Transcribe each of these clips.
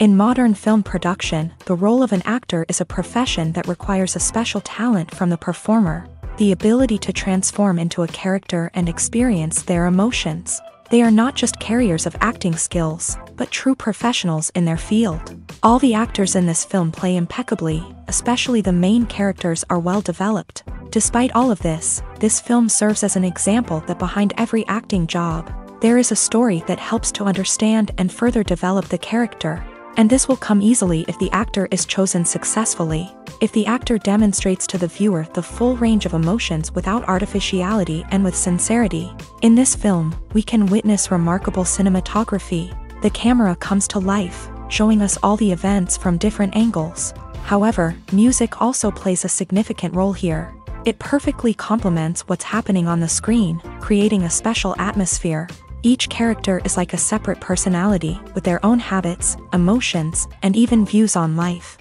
In modern film production, the role of an actor is a profession that requires a special talent from the performer, the ability to transform into a character and experience their emotions. They are not just carriers of acting skills, but true professionals in their field. All the actors in this film play impeccably, especially the main characters are well developed. Despite all of this film serves as an example that behind every acting job, there is a story that helps to understand and further develop the character. And this will come easily if the actor is chosen successfully. If the actor demonstrates to the viewer the full range of emotions without artificiality and with sincerity. In this film, we can witness remarkable cinematography. The camera comes to life, showing us all the events from different angles. However, music also plays a significant role here. It perfectly complements what's happening on the screen, creating a special atmosphere. Each character is like a separate personality, with their own habits, emotions, and even views on life.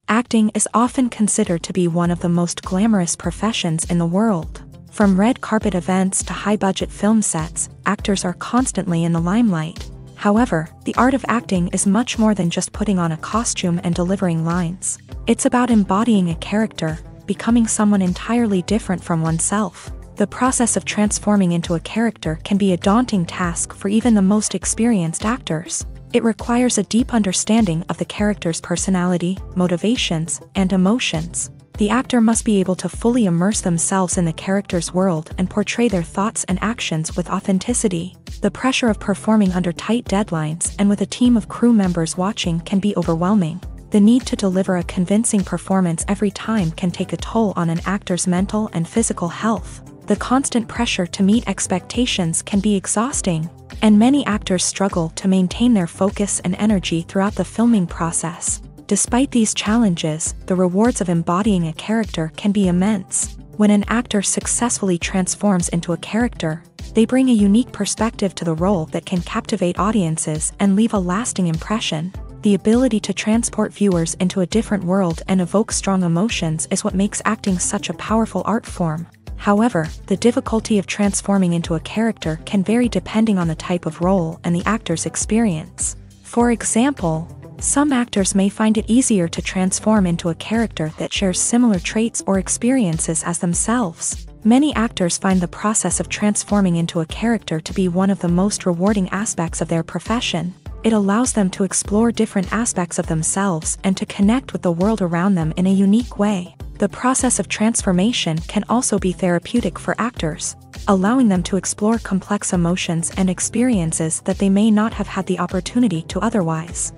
Acting is often considered to be one of the most glamorous professions in the world. From red carpet events to high-budget film sets, actors are constantly in the limelight. However, the art of acting is much more than just putting on a costume and delivering lines. It's about embodying a character, becoming someone entirely different from oneself. The process of transforming into a character can be a daunting task for even the most experienced actors. It requires a deep understanding of the character's personality, motivations, and emotions. The actor must be able to fully immerse themselves in the character's world and portray their thoughts and actions with authenticity. The pressure of performing under tight deadlines and with a team of crew members watching can be overwhelming. The need to deliver a convincing performance every time can take a toll on an actor's mental and physical health. The constant pressure to meet expectations can be exhausting, and many actors struggle to maintain their focus and energy throughout the filming process. Despite these challenges, the rewards of embodying a character can be immense. When an actor successfully transforms into a character, they bring a unique perspective to the role that can captivate audiences and leave a lasting impression. The ability to transport viewers into a different world and evoke strong emotions is what makes acting such a powerful art form. However, the difficulty of transforming into a character can vary depending on the type of role and the actor's experience. For example, some actors may find it easier to transform into a character that shares similar traits or experiences as themselves. Many actors find the process of transforming into a character to be one of the most rewarding aspects of their profession. It allows them to explore different aspects of themselves and to connect with the world around them in a unique way. The process of transformation can also be therapeutic for actors, allowing them to explore complex emotions and experiences that they may not have had the opportunity to otherwise.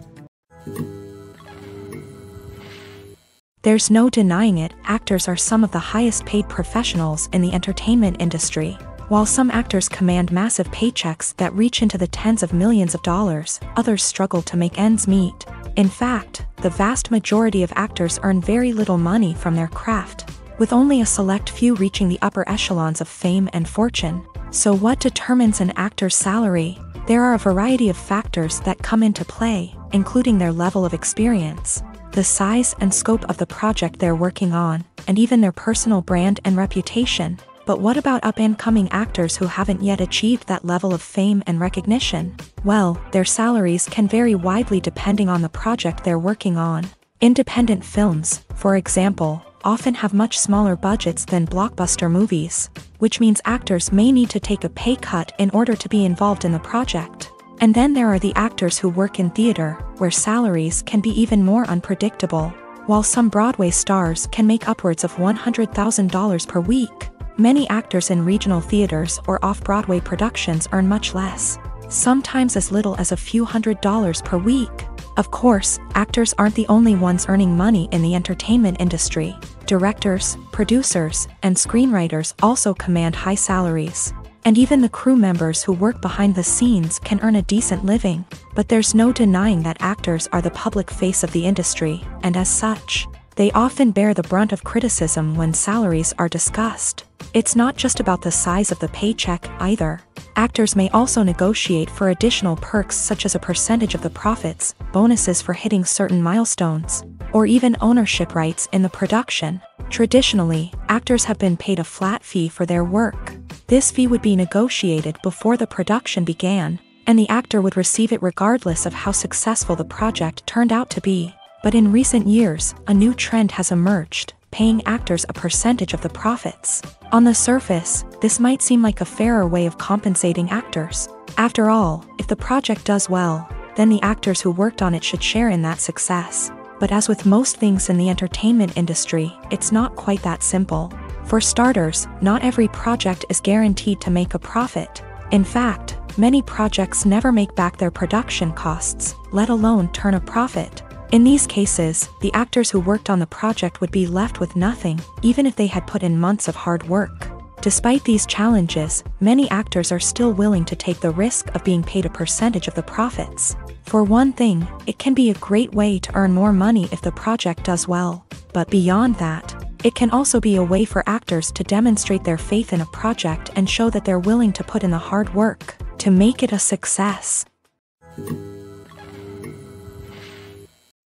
There's no denying it, actors are some of the highest paid professionals in the entertainment industry. While some actors command massive paychecks that reach into the tens of millions of dollars, others struggle to make ends meet. In fact, the vast majority of actors earn very little money from their craft, with only a select few reaching the upper echelons of fame and fortune. So what determines an actor's salary? There are a variety of factors that come into play, including their level of experience, the size and scope of the project they're working on, and even their personal brand and reputation. But what about up-and-coming actors who haven't yet achieved that level of fame and recognition? Well, their salaries can vary widely depending on the project they're working on. Independent films, for example, often have much smaller budgets than blockbuster movies, which means actors may need to take a pay cut in order to be involved in the project. And then there are the actors who work in theater, where salaries can be even more unpredictable. While some Broadway stars can make upwards of $100,000 per week, many actors in regional theaters or off-Broadway productions earn much less, sometimes as little as a few $100s per week. Of course, actors aren't the only ones earning money in the entertainment industry. Directors, producers, and screenwriters also command high salaries. And even the crew members who work behind the scenes can earn a decent living. But there's no denying that actors are the public face of the industry, and as such, they often bear the brunt of criticism when salaries are discussed. It's not just about the size of the paycheck either. Actors may also negotiate for additional perks such as a percentage of the profits, bonuses for hitting certain milestones, or even ownership rights in the production. Traditionally, actors have been paid a flat fee for their work. This fee would be negotiated before the production began, and the actor would receive it regardless of how successful the project turned out to be. But in recent years, a new trend has emerged, paying actors a percentage of the profits. On the surface, this might seem like a fairer way of compensating actors. After all, if the project does well, then the actors who worked on it should share in that success. But as with most things in the entertainment industry, it's not quite that simple. For starters, not every project is guaranteed to make a profit. In fact, many projects never make back their production costs, let alone turn a profit. In these cases, the actors who worked on the project would be left with nothing, even if they had put in months of hard work. Despite these challenges, many actors are still willing to take the risk of being paid a percentage of the profits. For one thing, it can be a great way to earn more money if the project does well. But beyond that, it can also be a way for actors to demonstrate their faith in a project and show that they're willing to put in the hard work to make it a success.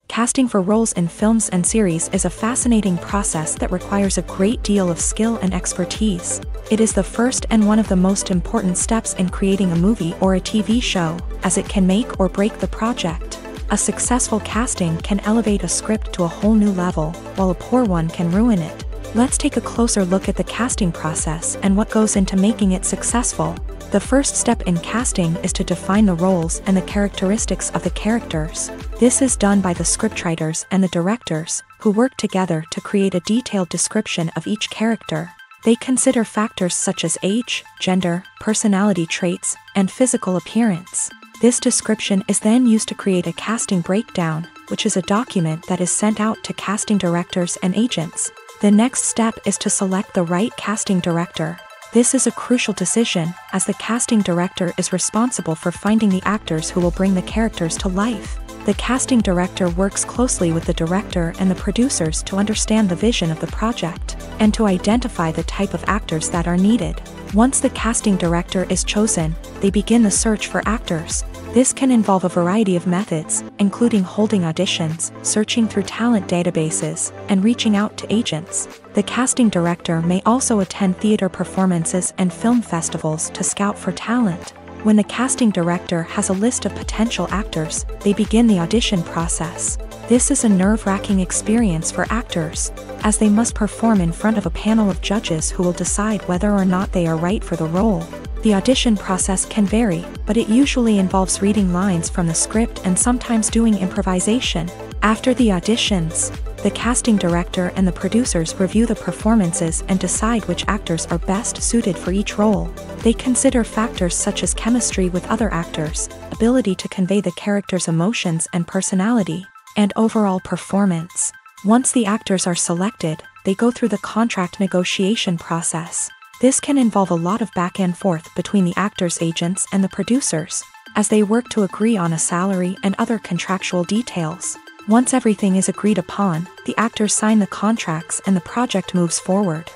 Casting for roles in films and series is a fascinating process that requires a great deal of skill and expertise. It is the first and one of the most important steps in creating a movie or a TV show, as it can make or break the project. A successful casting can elevate a script to a whole new level, while a poor one can ruin it. Let's take a closer look at the casting process and what goes into making it successful. The first step in casting is to define the roles and the characteristics of the characters. This is done by the scriptwriters and the directors, who work together to create a detailed description of each character. They consider factors such as age, gender, personality traits, and physical appearance. This description is then used to create a casting breakdown, which is a document that is sent out to casting directors and agents. The next step is to select the right casting director. This is a crucial decision, as the casting director is responsible for finding the actors who will bring the characters to life. The casting director works closely with the director and the producers to understand the vision of the project, and to identify the type of actors that are needed. Once the casting director is chosen, they begin the search for actors. This can involve a variety of methods, including holding auditions, searching through talent databases, and reaching out to agents. The casting director may also attend theater performances and film festivals to scout for talent. When the casting director has a list of potential actors, they begin the audition process. This is a nerve-wracking experience for actors, as they must perform in front of a panel of judges who will decide whether or not they are right for the role. The audition process can vary, but it usually involves reading lines from the script and sometimes doing improvisation. After the auditions, the casting director and the producers review the performances and decide which actors are best suited for each role. They consider factors such as chemistry with other actors, ability to convey the character's emotions and personality, and overall performance. Once the actors are selected, they go through the contract negotiation process. This can involve a lot of back and forth between the actors' agents and the producers, as they work to agree on a salary and other contractual details. Once everything is agreed upon, the actors sign the contracts and the project moves forward.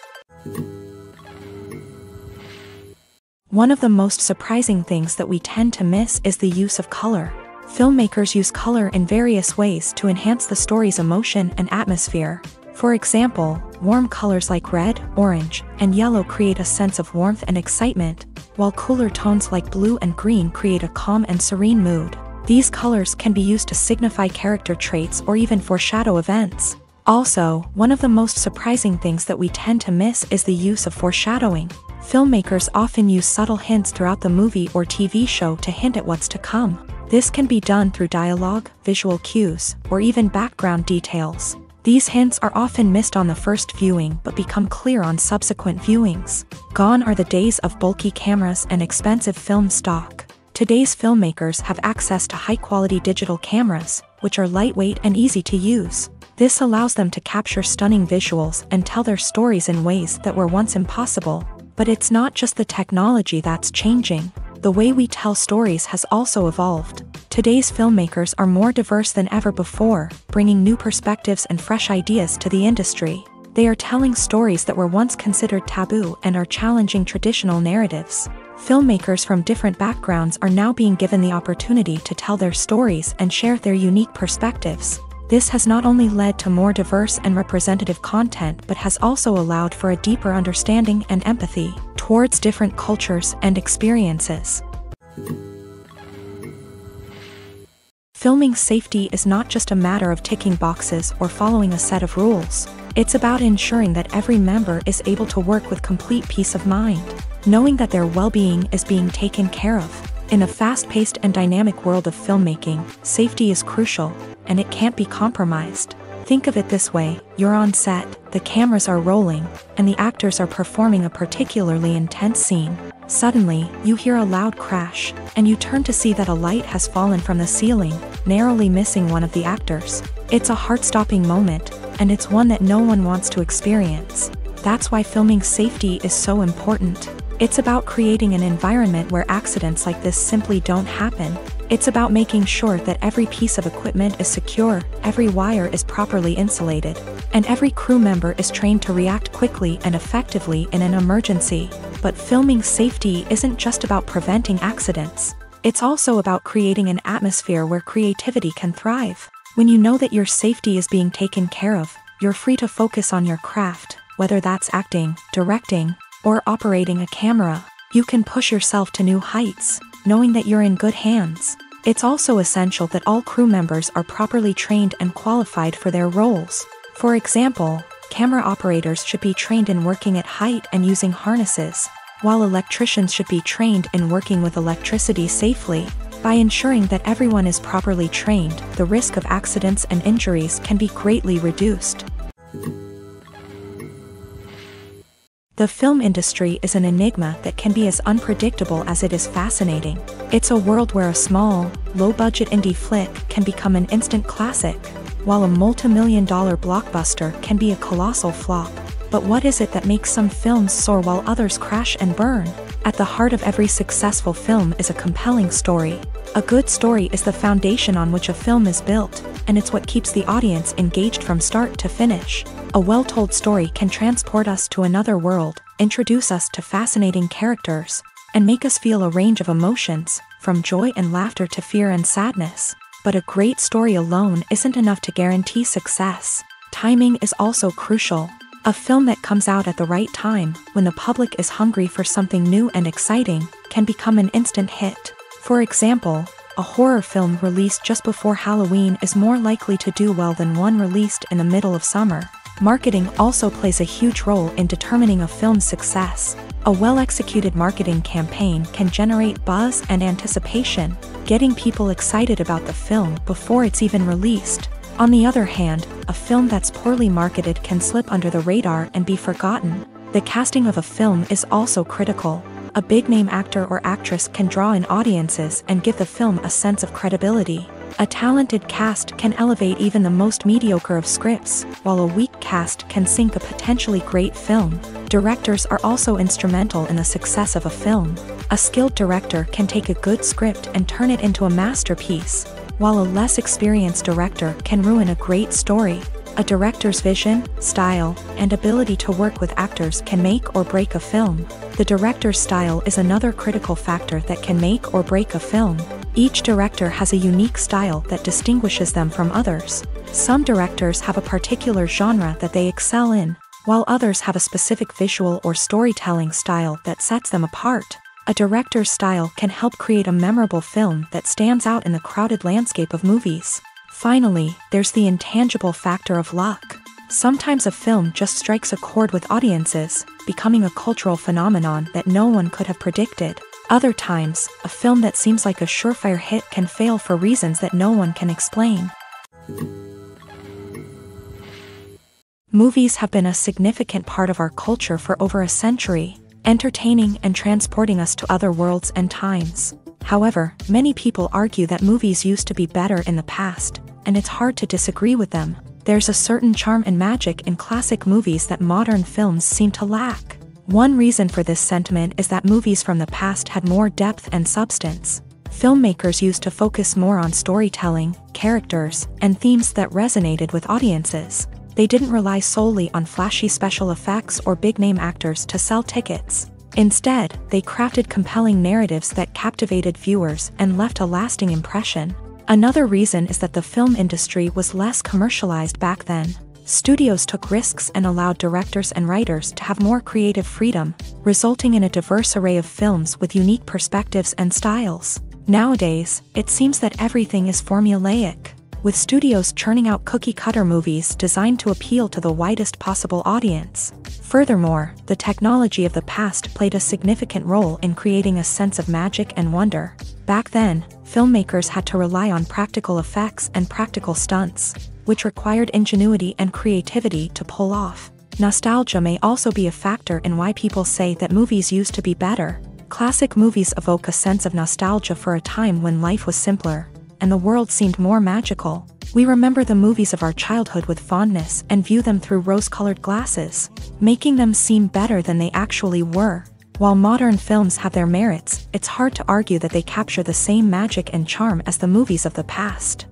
One of the most surprising things that we tend to miss is the use of color. Filmmakers use color in various ways to enhance the story's emotion and atmosphere. For example, warm colors like red, orange, and yellow create a sense of warmth and excitement, while cooler tones like blue and green create a calm and serene mood. These colors can be used to signify character traits or even foreshadow events. Also, one of the most surprising things that we tend to miss is the use of foreshadowing. Filmmakers often use subtle hints throughout the movie or TV show to hint at what's to come. This can be done through dialogue, visual cues, or even background details. These hints are often missed on the first viewing but become clear on subsequent viewings. Gone are the days of bulky cameras and expensive film stock. Today's filmmakers have access to high-quality digital cameras, which are lightweight and easy to use. This allows them to capture stunning visuals and tell their stories in ways that were once impossible. But it's not just the technology that's changing. The way we tell stories has also evolved. Today's filmmakers are more diverse than ever before, bringing new perspectives and fresh ideas to the industry. They are telling stories that were once considered taboo and are challenging traditional narratives. Filmmakers from different backgrounds are now being given the opportunity to tell their stories and share their unique perspectives. This has not only led to more diverse and representative content but has also allowed for a deeper understanding and empathy towards different cultures and experiences. Filming safety is not just a matter of ticking boxes or following a set of rules. It's about ensuring that every member is able to work with complete peace of mind, knowing that their well-being is being taken care of. In a fast-paced and dynamic world of filmmaking, safety is crucial, and it can't be compromised. Think of it this way: you're on set, the cameras are rolling, and the actors are performing a particularly intense scene. Suddenly, you hear a loud crash, and you turn to see that a light has fallen from the ceiling, narrowly missing one of the actors. It's a heart-stopping moment, and it's one that no one wants to experience. That's why filming safety is so important. It's about creating an environment where accidents like this simply don't happen. It's about making sure that every piece of equipment is secure, every wire is properly insulated, and every crew member is trained to react quickly and effectively in an emergency. But filming safety isn't just about preventing accidents. It's also about creating an atmosphere where creativity can thrive. When you know that your safety is being taken care of, you're free to focus on your craft, whether that's acting, directing, or operating a camera. You can push yourself to new heights, knowing that you're in good hands. It's also essential that all crew members are properly trained and qualified for their roles. For example, camera operators should be trained in working at height and using harnesses, while electricians should be trained in working with electricity safely. By ensuring that everyone is properly trained, the risk of accidents and injuries can be greatly reduced. The film industry is an enigma that can be as unpredictable as it is fascinating. It's a world where a small, low-budget indie flick can become an instant classic, while a multi-million-dollar blockbuster can be a colossal flop. But what is it that makes some films soar while others crash and burn? At the heart of every successful film is a compelling story. A good story is the foundation on which a film is built, and it's what keeps the audience engaged from start to finish. A well-told story can transport us to another world, introduce us to fascinating characters, and make us feel a range of emotions, from joy and laughter to fear and sadness. But a great story alone isn't enough to guarantee success. Timing is also crucial. A film that comes out at the right time, when the public is hungry for something new and exciting, can become an instant hit. For example, a horror film released just before Halloween is more likely to do well than one released in the middle of summer. Marketing also plays a huge role in determining a film's success. A well-executed marketing campaign can generate buzz and anticipation, getting people excited about the film before it's even released. On the other hand, a film that's poorly marketed can slip under the radar and be forgotten. The casting of a film is also critical. A big-name actor or actress can draw in audiences and give the film a sense of credibility. A talented cast can elevate even the most mediocre of scripts, while a weak cast can sink a potentially great film. Directors are also instrumental in the success of a film. A skilled director can take a good script and turn it into a masterpiece, while a less experienced director can ruin a great story. A director's vision, style, and ability to work with actors can make or break a film. The director's style is another critical factor that can make or break a film. Each director has a unique style that distinguishes them from others. Some directors have a particular genre that they excel in, while others have a specific visual or storytelling style that sets them apart. A director's style can help create a memorable film that stands out in the crowded landscape of movies. Finally, there's the intangible factor of luck. Sometimes a film just strikes a chord with audiences, becoming a cultural phenomenon that no one could have predicted. Other times, a film that seems like a surefire hit can fail for reasons that no one can explain. Movies have been a significant part of our culture for over a century, entertaining and transporting us to other worlds and times. However, many people argue that movies used to be better in the past, and it's hard to disagree with them. There's a certain charm and magic in classic movies that modern films seem to lack. One reason for this sentiment is that movies from the past had more depth and substance. Filmmakers used to focus more on storytelling, characters, and themes that resonated with audiences. They didn't rely solely on flashy special effects or big-name actors to sell tickets. Instead, they crafted compelling narratives that captivated viewers and left a lasting impression. Another reason is that the film industry was less commercialized back then. Studios took risks and allowed directors and writers to have more creative freedom, resulting in a diverse array of films with unique perspectives and styles. Nowadays, it seems that everything is formulaic, with studios churning out cookie-cutter movies designed to appeal to the widest possible audience. Furthermore, the technology of the past played a significant role in creating a sense of magic and wonder. Back then, filmmakers had to rely on practical effects and practical stunts, which required ingenuity and creativity to pull off. Nostalgia may also be a factor in why people say that movies used to be better. Classic movies evoke a sense of nostalgia for a time when life was simpler, and the world seemed more magical. We remember the movies of our childhood with fondness and view them through rose-colored glasses, making them seem better than they actually were. While modern films have their merits, it's hard to argue that they capture the same magic and charm as the movies of the past.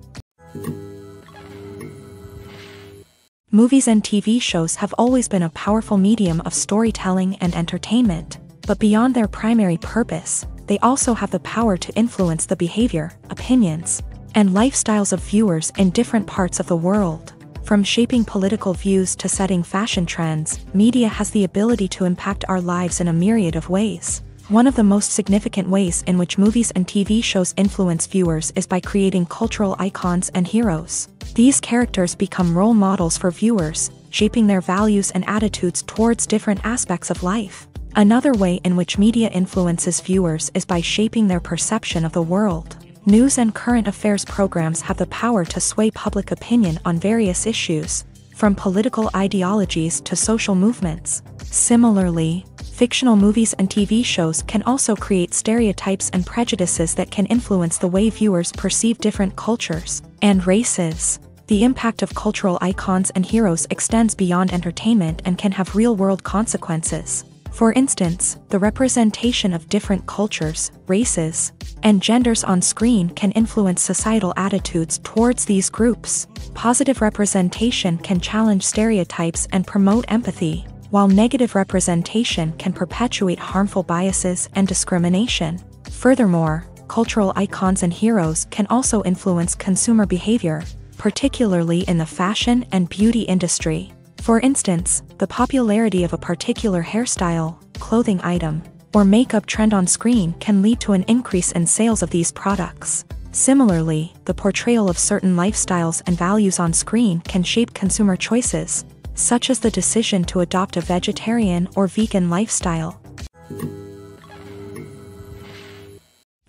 Movies and TV shows have always been a powerful medium of storytelling and entertainment, but beyond their primary purpose, they also have the power to influence the behavior, opinions, and lifestyles of viewers in different parts of the world. From shaping political views to setting fashion trends, media has the ability to impact our lives in a myriad of ways. One of the most significant ways in which movies and TV shows influence viewers is by creating cultural icons and heroes. These characters become role models for viewers, shaping their values and attitudes towards different aspects of life. Another way in which media influences viewers is by shaping their perception of the world. News and current affairs programs have the power to sway public opinion on various issues, from political ideologies to social movements. Similarly, fictional movies and TV shows can also create stereotypes and prejudices that can influence the way viewers perceive different cultures and races. The impact of cultural icons and heroes extends beyond entertainment and can have real-world consequences. For instance, the representation of different cultures, races, and genders on screen can influence societal attitudes towards these groups. Positive representation can challenge stereotypes and promote empathy, while negative representation can perpetuate harmful biases and discrimination. Furthermore, cultural icons and heroes can also influence consumer behavior, particularly in the fashion and beauty industry. For instance, the popularity of a particular hairstyle, clothing item, or makeup trend on screen can lead to an increase in sales of these products. Similarly, the portrayal of certain lifestyles and values on screen can shape consumer choices, such as the decision to adopt a vegetarian or vegan lifestyle.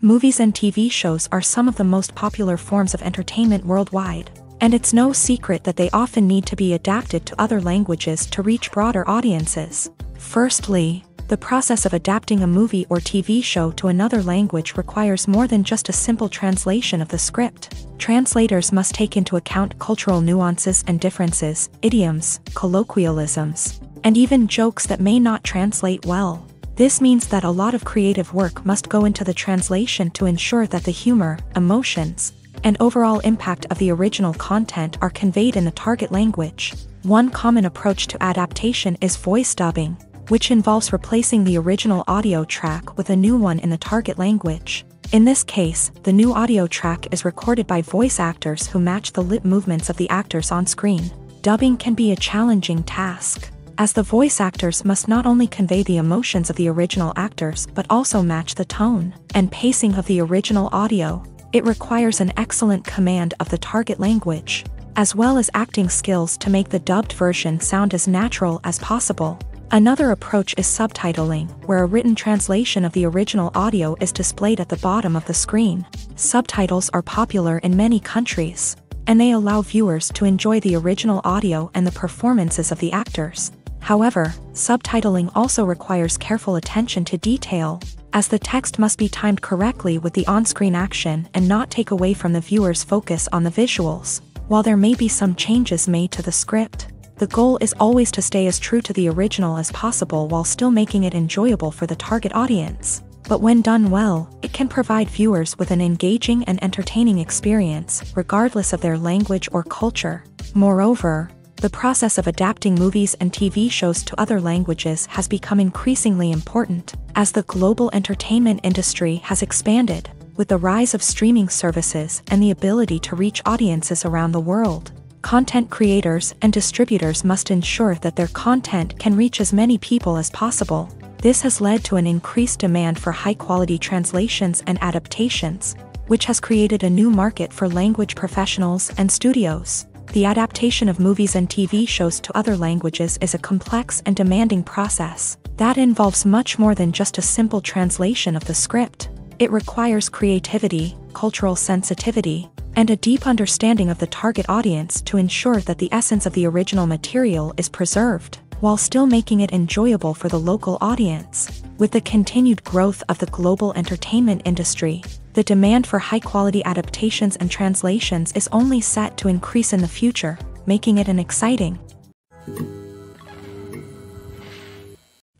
Movies and TV shows are some of the most popular forms of entertainment worldwide, and it's no secret that they often need to be adapted to other languages to reach broader audiences. Firstly, the process of adapting a movie or TV show to another language requires more than just a simple translation of the script. Translators must take into account cultural nuances and differences, idioms, colloquialisms, and even jokes that may not translate well. This means that a lot of creative work must go into the translation to ensure that the humor, emotions, and overall impact of the original content are conveyed in the target language. One common approach to adaptation is voice dubbing, which involves replacing the original audio track with a new one in the target language. In this case, the new audio track is recorded by voice actors who match the lip movements of the actors on screen. Dubbing can be a challenging task, as the voice actors must not only convey the emotions of the original actors but also match the tone and pacing of the original audio. It requires an excellent command of the target language, as well as acting skills to make the dubbed version sound as natural as possible. Another approach is subtitling, where a written translation of the original audio is displayed at the bottom of the screen. Subtitles are popular in many countries, and they allow viewers to enjoy the original audio and the performances of the actors. However, subtitling also requires careful attention to detail, as the text must be timed correctly with the on-screen action and not take away from the viewer's focus on the visuals. While there may be some changes made to the script, the goal is always to stay as true to the original as possible while still making it enjoyable for the target audience. But when done well, it can provide viewers with an engaging and entertaining experience, regardless of their language or culture. Moreover, the process of adapting movies and TV shows to other languages has become increasingly important, as the global entertainment industry has expanded, with the rise of streaming services and the ability to reach audiences around the world. Content creators and distributors must ensure that their content can reach as many people as possible. This has led to an increased demand for high-quality translations and adaptations, which has created a new market for language professionals and studios. The adaptation of movies and TV shows to other languages is a complex and demanding process that involves much more than just a simple translation of the script. It requires creativity, cultural sensitivity, and a deep understanding of the target audience to ensure that the essence of the original material is preserved, while still making it enjoyable for the local audience. With the continued growth of the global entertainment industry, the demand for high-quality adaptations and translations is only set to increase in the future, making it an exciting.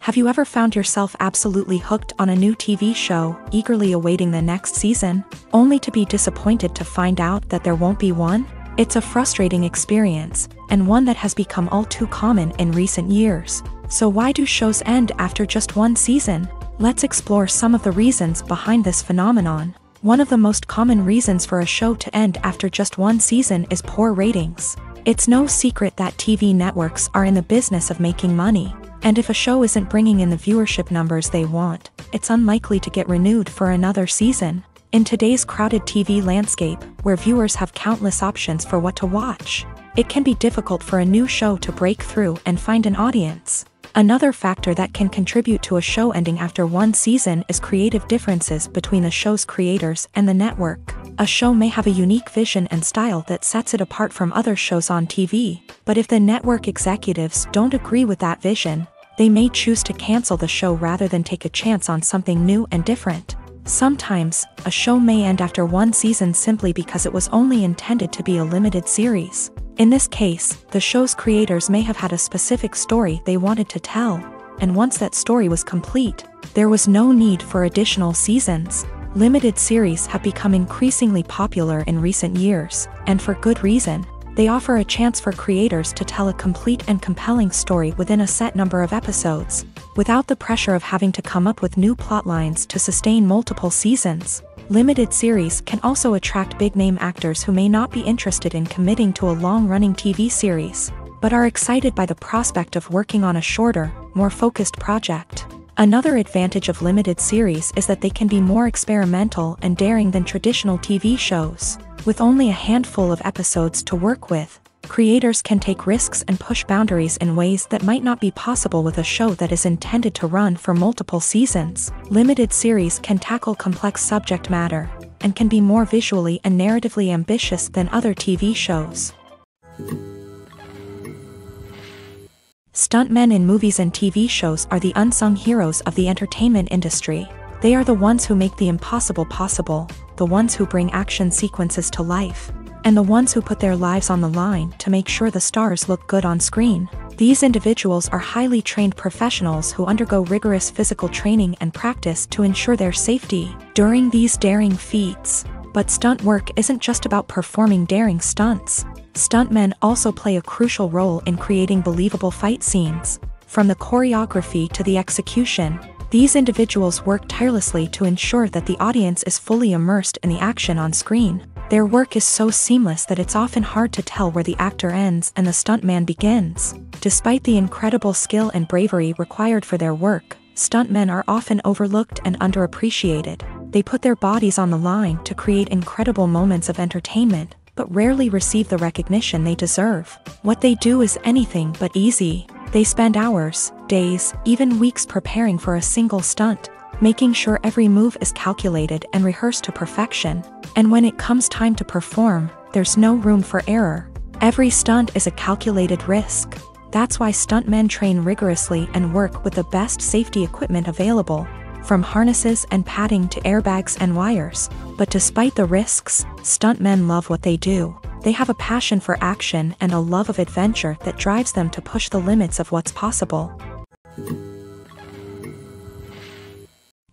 Have you ever found yourself absolutely hooked on a new TV show, eagerly awaiting the next season, only to be disappointed to find out that there won't be one? It's a frustrating experience, and one that has become all too common in recent years. So why do shows end after just one season? Let's explore some of the reasons behind this phenomenon. One of the most common reasons for a show to end after just one season is poor ratings. It's no secret that TV networks are in the business of making money, and if a show isn't bringing in the viewership numbers they want, it's unlikely to get renewed for another season. In today's crowded TV landscape, where viewers have countless options for what to watch, it can be difficult for a new show to break through and find an audience. Another factor that can contribute to a show ending after one season is creative differences between the show's creators and the network. A show may have a unique vision and style that sets it apart from other shows on TV, but if the network executives don't agree with that vision, they may choose to cancel the show rather than take a chance on something new and different. Sometimes, a show may end after one season simply because it was only intended to be a limited series. In this case, the show's creators may have had a specific story they wanted to tell, and once that story was complete, there was no need for additional seasons. Limited series have become increasingly popular in recent years, and for good reason. They offer a chance for creators to tell a complete and compelling story within a set number of episodes, without the pressure of having to come up with new plotlines to sustain multiple seasons. Limited series can also attract big-name actors who may not be interested in committing to a long-running TV series, but are excited by the prospect of working on a shorter, more focused project. Another advantage of limited series is that they can be more experimental and daring than traditional TV shows. With only a handful of episodes to work with, creators can take risks and push boundaries in ways that might not be possible with a show that is intended to run for multiple seasons. Limited series can tackle complex subject matter, and can be more visually and narratively ambitious than other TV shows. Stuntmen in movies and TV shows are the unsung heroes of the entertainment industry. They are the ones who make the impossible possible, the ones who bring action sequences to life, and the ones who put their lives on the line to make sure the stars look good on screen. These individuals are highly trained professionals who undergo rigorous physical training and practice to ensure their safety during these daring feats. But stunt work isn't just about performing daring stunts. Stuntmen also play a crucial role in creating believable fight scenes. From the choreography to the execution, these individuals work tirelessly to ensure that the audience is fully immersed in the action on screen. Their work is so seamless that it's often hard to tell where the actor ends and the stuntman begins. Despite the incredible skill and bravery required for their work, stuntmen are often overlooked and underappreciated. They put their bodies on the line to create incredible moments of entertainment, but rarely receive the recognition they deserve. What they do is anything but easy. They spend hours, days, even weeks preparing for a single stunt, making sure every move is calculated and rehearsed to perfection. And when it comes time to perform, there's no room for error. Every stunt is a calculated risk. That's why stuntmen train rigorously and work with the best safety equipment available, from harnesses and padding to airbags and wires. But despite the risks, stuntmen love what they do. They have a passion for action and a love of adventure that drives them to push the limits of what's possible.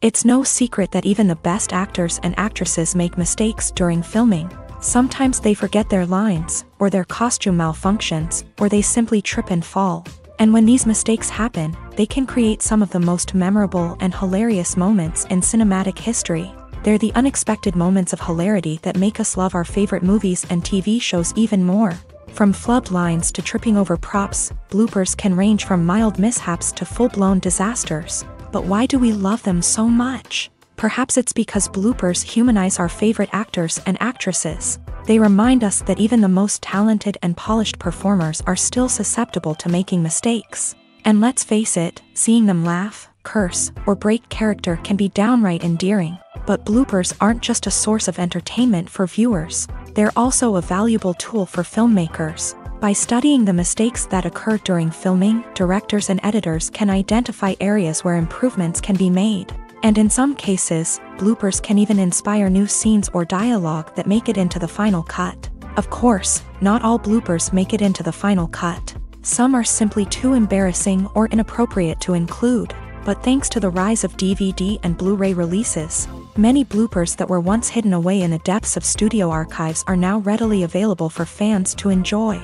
It's no secret that even the best actors and actresses make mistakes during filming. Sometimes they forget their lines, or their costume malfunctions, or they simply trip and fall. And when these mistakes happen, they can create some of the most memorable and hilarious moments in cinematic history. They're the unexpected moments of hilarity that make us love our favorite movies and TV shows even more. From flubbed lines to tripping over props, bloopers can range from mild mishaps to full-blown disasters. But why do we love them so much? Perhaps it's because bloopers humanize our favorite actors and actresses. They remind us that even the most talented and polished performers are still susceptible to making mistakes. And let's face it, seeing them laugh, curse, or break character can be downright endearing. But bloopers aren't just a source of entertainment for viewers. They're also a valuable tool for filmmakers. By studying the mistakes that occur during filming, directors and editors can identify areas where improvements can be made. And in some cases, bloopers can even inspire new scenes or dialogue that make it into the final cut. Of course, not all bloopers make it into the final cut. Some are simply too embarrassing or inappropriate to include. But thanks to the rise of DVD and Blu-ray releases, many bloopers that were once hidden away in the depths of studio archives are now readily available for fans to enjoy.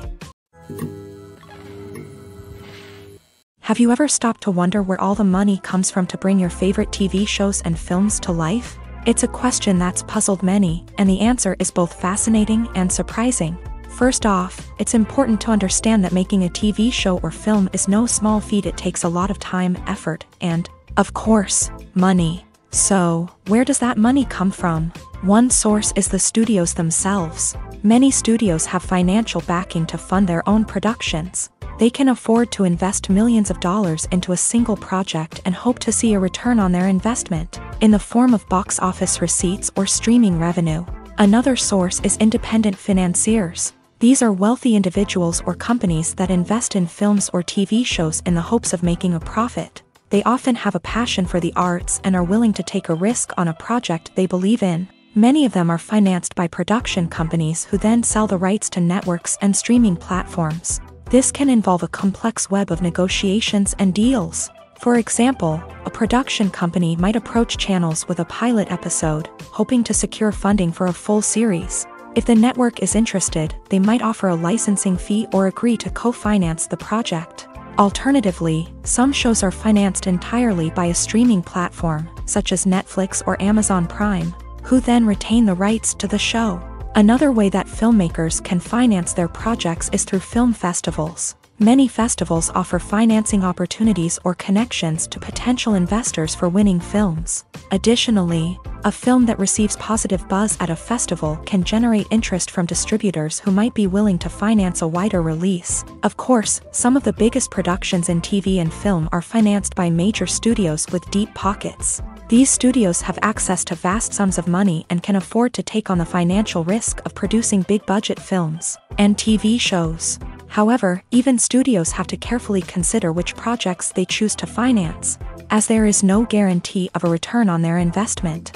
Have you ever stopped to wonder where all the money comes from to bring your favorite TV shows and films to life? It's a question that's puzzled many, and the answer is both fascinating and surprising. First off, it's important to understand that making a TV show or film is no small feat. It takes a lot of time, effort, and, of course, money. So, where does that money come from? One source is the studios themselves. Many studios have financial backing to fund their own productions. They can afford to invest millions of dollars into a single project and hope to see a return on their investment, in the form of box office receipts or streaming revenue. Another source is independent financiers. These are wealthy individuals or companies that invest in films or TV shows in the hopes of making a profit. They often have a passion for the arts and are willing to take a risk on a project they believe in. Many of them are financed by production companies who then sell the rights to networks and streaming platforms. This can involve a complex web of negotiations and deals. For example, a production company might approach channels with a pilot episode, hoping to secure funding for a full series. If the network is interested, they might offer a licensing fee or agree to co-finance the project. Alternatively, some shows are financed entirely by a streaming platform, such as Netflix or Amazon Prime, who then retain the rights to the show. Another way that filmmakers can finance their projects is through film festivals. Many festivals offer financing opportunities or connections to potential investors for winning films. Additionally, a film that receives positive buzz at a festival can generate interest from distributors who might be willing to finance a wider release. Of course, some of the biggest productions in TV and film are financed by major studios with deep pockets. These studios have access to vast sums of money and can afford to take on the financial risk of producing big-budget films and TV shows. However, even studios have to carefully consider which projects they choose to finance, as there is no guarantee of a return on their investment.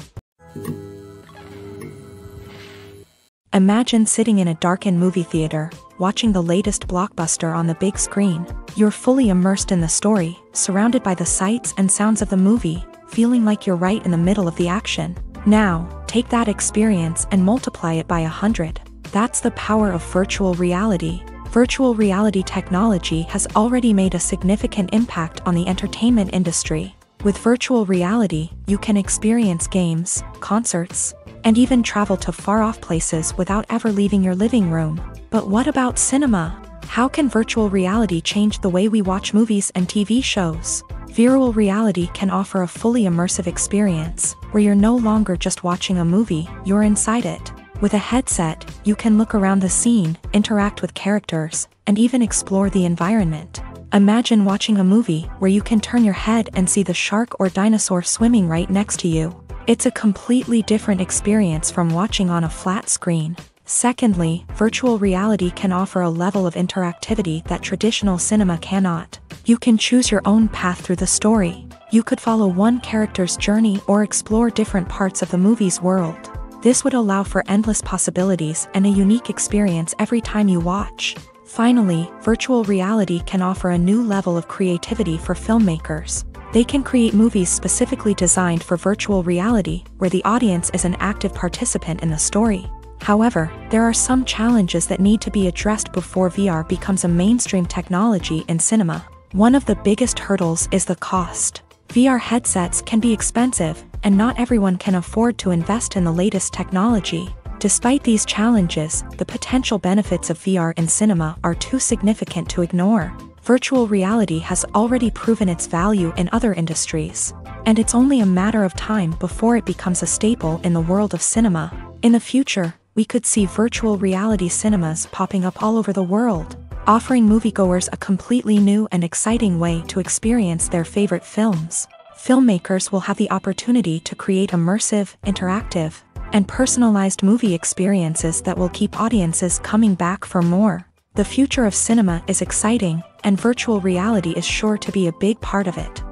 Imagine sitting in a darkened movie theater, watching the latest blockbuster on the big screen. You're fully immersed in the story, surrounded by the sights and sounds of the movie, feeling like you're right in the middle of the action. Now, take that experience and multiply it by 100. That's the power of virtual reality. Virtual reality technology has already made a significant impact on the entertainment industry. With virtual reality, you can experience games, concerts, and even travel to far-off places without ever leaving your living room. But what about cinema? How can virtual reality change the way we watch movies and TV shows? Virtual reality can offer a fully immersive experience, where you're no longer just watching a movie, you're inside it. With a headset, you can look around the scene, interact with characters, and even explore the environment. Imagine watching a movie where you can turn your head and see the shark or dinosaur swimming right next to you. It's a completely different experience from watching on a flat screen. Secondly, virtual reality can offer a level of interactivity that traditional cinema cannot. You can choose your own path through the story. You could follow one character's journey or explore different parts of the movie's world. This would allow for endless possibilities and a unique experience every time you watch. Finally, virtual reality can offer a new level of creativity for filmmakers. They can create movies specifically designed for virtual reality, where the audience is an active participant in the story. However, there are some challenges that need to be addressed before VR becomes a mainstream technology in cinema. One of the biggest hurdles is the cost. VR headsets can be expensive, and not everyone can afford to invest in the latest technology. Despite these challenges, the potential benefits of VR in cinema are too significant to ignore. Virtual reality has already proven its value in other industries, and it's only a matter of time before it becomes a staple in the world of cinema. In the future, we could see virtual reality cinemas popping up all over the world, offering moviegoers a completely new and exciting way to experience their favorite films. Filmmakers will have the opportunity to create immersive, interactive, and personalized movie experiences that will keep audiences coming back for more. The future of cinema is exciting, and virtual reality is sure to be a big part of it.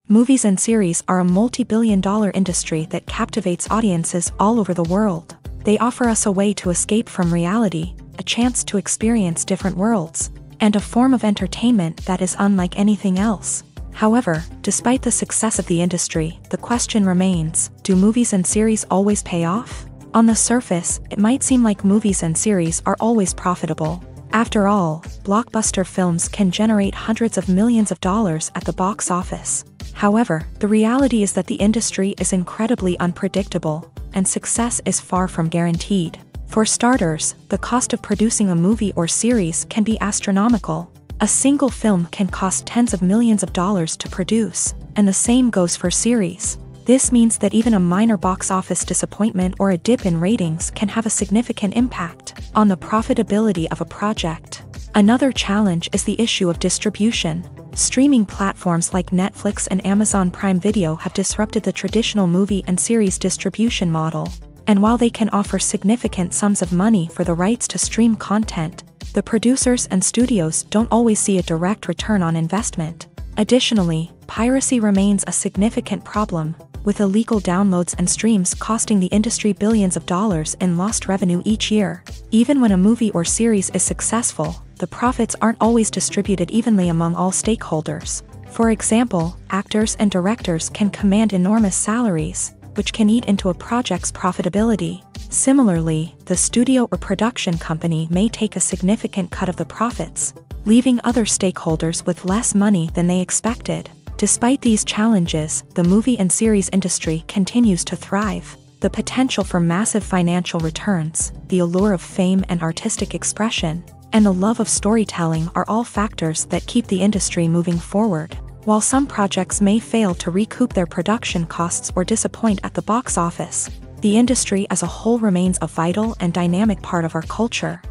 Movies and series are a multi-billion-dollar industry that captivates audiences all over the world. They offer us a way to escape from reality, a chance to experience different worlds, and a form of entertainment that is unlike anything else. However, despite the success of the industry, the question remains, do movies and series always pay off? On the surface, it might seem like movies and series are always profitable. After all, blockbuster films can generate hundreds of millions of dollars at the box office. However, the reality is that the industry is incredibly unpredictable, and success is far from guaranteed. For starters, the cost of producing a movie or series can be astronomical. A single film can cost tens of millions of dollars to produce, and the same goes for series. This means that even a minor box office disappointment or a dip in ratings can have a significant impact on the profitability of a project. Another challenge is the issue of distribution. Streaming platforms like Netflix and Amazon Prime Video have disrupted the traditional movie and series distribution model. And while they can offer significant sums of money for the rights to stream content, the producers and studios don't always see a direct return on investment. Additionally, piracy remains a significant problem, with illegal downloads and streams costing the industry billions of dollars in lost revenue each year. Even when a movie or series is successful, the profits aren't always distributed evenly among all stakeholders. For example, actors and directors can command enormous salaries, which can eat into a project's profitability. Similarly, the studio or production company may take a significant cut of the profits, leaving other stakeholders with less money than they expected. Despite these challenges, the movie and series industry continues to thrive. The potential for massive financial returns, the allure of fame and artistic expression, and the love of storytelling are all factors that keep the industry moving forward. While some projects may fail to recoup their production costs or disappoint at the box office, the industry as a whole remains a vital and dynamic part of our culture.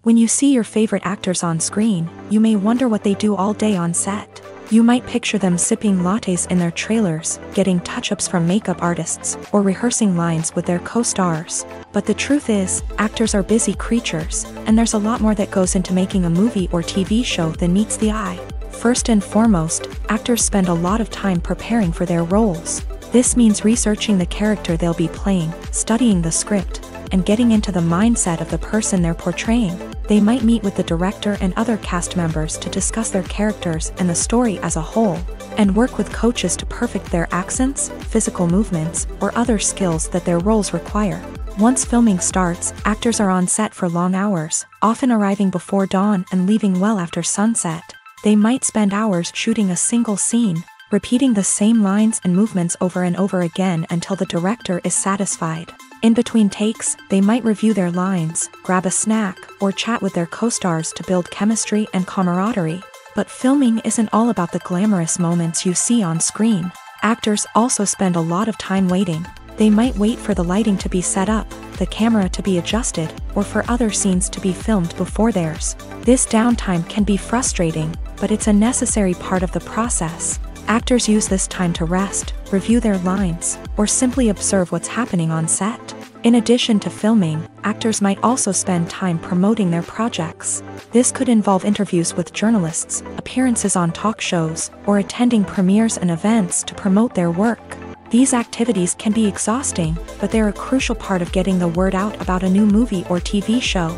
When you see your favorite actors on screen, you may wonder what they do all day on set. You might picture them sipping lattes in their trailers, getting touch-ups from makeup artists, or rehearsing lines with their co-stars. But the truth is, actors are busy creatures, and there's a lot more that goes into making a movie or TV show than meets the eye. First and foremost, actors spend a lot of time preparing for their roles. This means researching the character they'll be playing, studying the script, and getting into the mindset of the person they're portraying. They might meet with the director and other cast members to discuss their characters and the story as a whole, and work with coaches to perfect their accents, physical movements, or other skills that their roles require. Once filming starts, actors are on set for long hours, often arriving before dawn and leaving well after sunset. They might spend hours shooting a single scene, repeating the same lines and movements over and over again until the director is satisfied. In between takes, they might review their lines, grab a snack, or chat with their co-stars to build chemistry and camaraderie. But filming isn't all about the glamorous moments you see on screen. Actors also spend a lot of time waiting. They might wait for the lighting to be set up, the camera to be adjusted, or for other scenes to be filmed before theirs. This downtime can be frustrating, but it's a necessary part of the process. Actors use this time to rest, review their lines, or simply observe what's happening on set. In addition to filming, actors might also spend time promoting their projects. This could involve interviews with journalists, appearances on talk shows, or attending premieres and events to promote their work. These activities can be exhausting, but they're a crucial part of getting the word out about a new movie or TV show.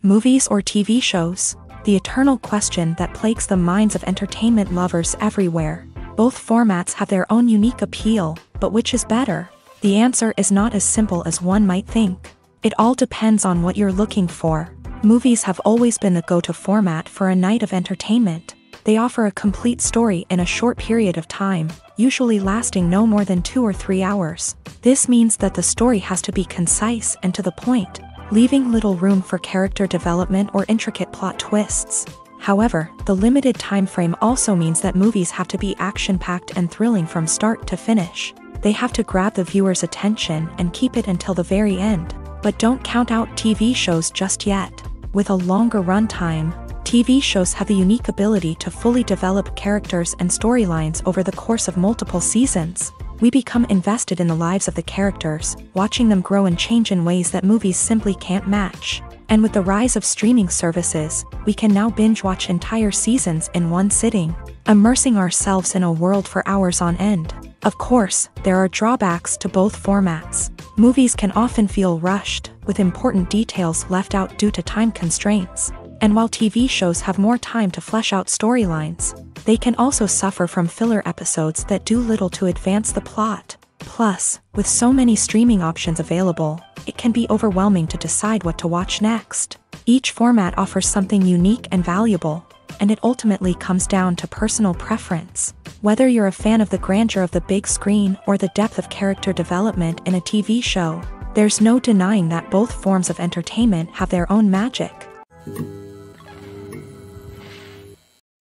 Movies or TV shows? The eternal question that plagues the minds of entertainment lovers everywhere. Both formats have their own unique appeal, but which is better? The answer is not as simple as one might think. It all depends on what you're looking for. Movies have always been the go-to format for a night of entertainment. They offer a complete story in a short period of time, usually lasting no more than 2 or 3 hours. This means that the story has to be concise and to the point, leaving little room for character development or intricate plot twists. However, the limited time frame also means that movies have to be action-packed and thrilling from start to finish. They have to grab the viewer's attention and keep it until the very end. But don't count out TV shows just yet. With a longer runtime, TV shows have the unique ability to fully develop characters and storylines over the course of multiple seasons. We become invested in the lives of the characters, watching them grow and change in ways that movies simply can't match. And with the rise of streaming services, we can now binge-watch entire seasons in one sitting, immersing ourselves in a world for hours on end. Of course, there are drawbacks to both formats. Movies can often feel rushed, with important details left out due to time constraints. And while TV shows have more time to flesh out storylines, they can also suffer from filler episodes that do little to advance the plot. Plus, with so many streaming options available, it can be overwhelming to decide what to watch next. Each format offers something unique and valuable, and it ultimately comes down to personal preference. Whether you're a fan of the grandeur of the big screen or the depth of character development in a TV show, there's no denying that both forms of entertainment have their own magic.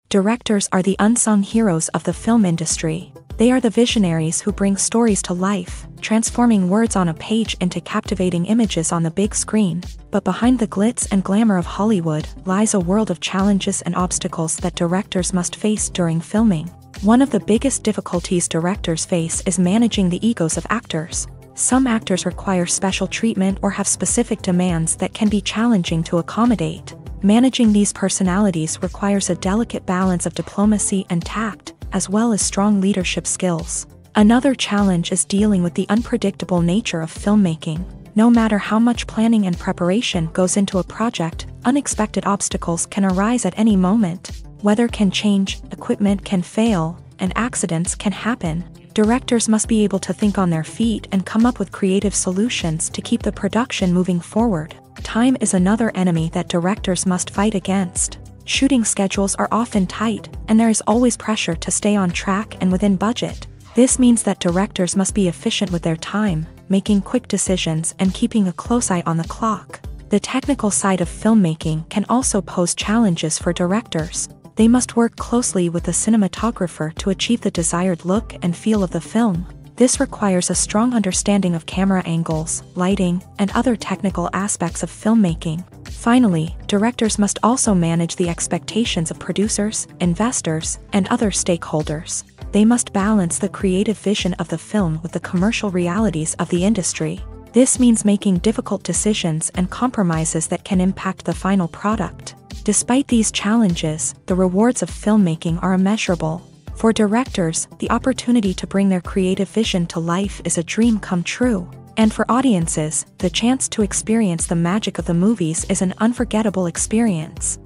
Directors are the unsung heroes of the film industry. They are the visionaries who bring stories to life, transforming words on a page into captivating images on the big screen. But behind the glitz and glamour of Hollywood lies a world of challenges and obstacles that directors must face during filming. One of the biggest difficulties directors face is managing the egos of actors. Some actors require special treatment or have specific demands that can be challenging to accommodate. Managing these personalities requires a delicate balance of diplomacy and tact, as well as strong leadership skills. Another challenge is dealing with the unpredictable nature of filmmaking. No matter how much planning and preparation goes into a project, unexpected obstacles can arise at any moment. Weather can change, equipment can fail, and accidents can happen. Directors must be able to think on their feet and come up with creative solutions to keep the production moving forward. Time is another enemy that directors must fight against. Shooting schedules are often tight, and there is always pressure to stay on track and within budget. This means that directors must be efficient with their time, making quick decisions and keeping a close eye on the clock. The technical side of filmmaking can also pose challenges for directors. They must work closely with the cinematographer to achieve the desired look and feel of the film. This requires a strong understanding of camera angles, lighting, and other technical aspects of filmmaking. Finally, directors must also manage the expectations of producers, investors, and other stakeholders. They must balance the creative vision of the film with the commercial realities of the industry. This means making difficult decisions and compromises that can impact the final product. Despite these challenges, the rewards of filmmaking are immeasurable. For directors, the opportunity to bring their creative vision to life is a dream come true. And for audiences, the chance to experience the magic of the movies is an unforgettable experience.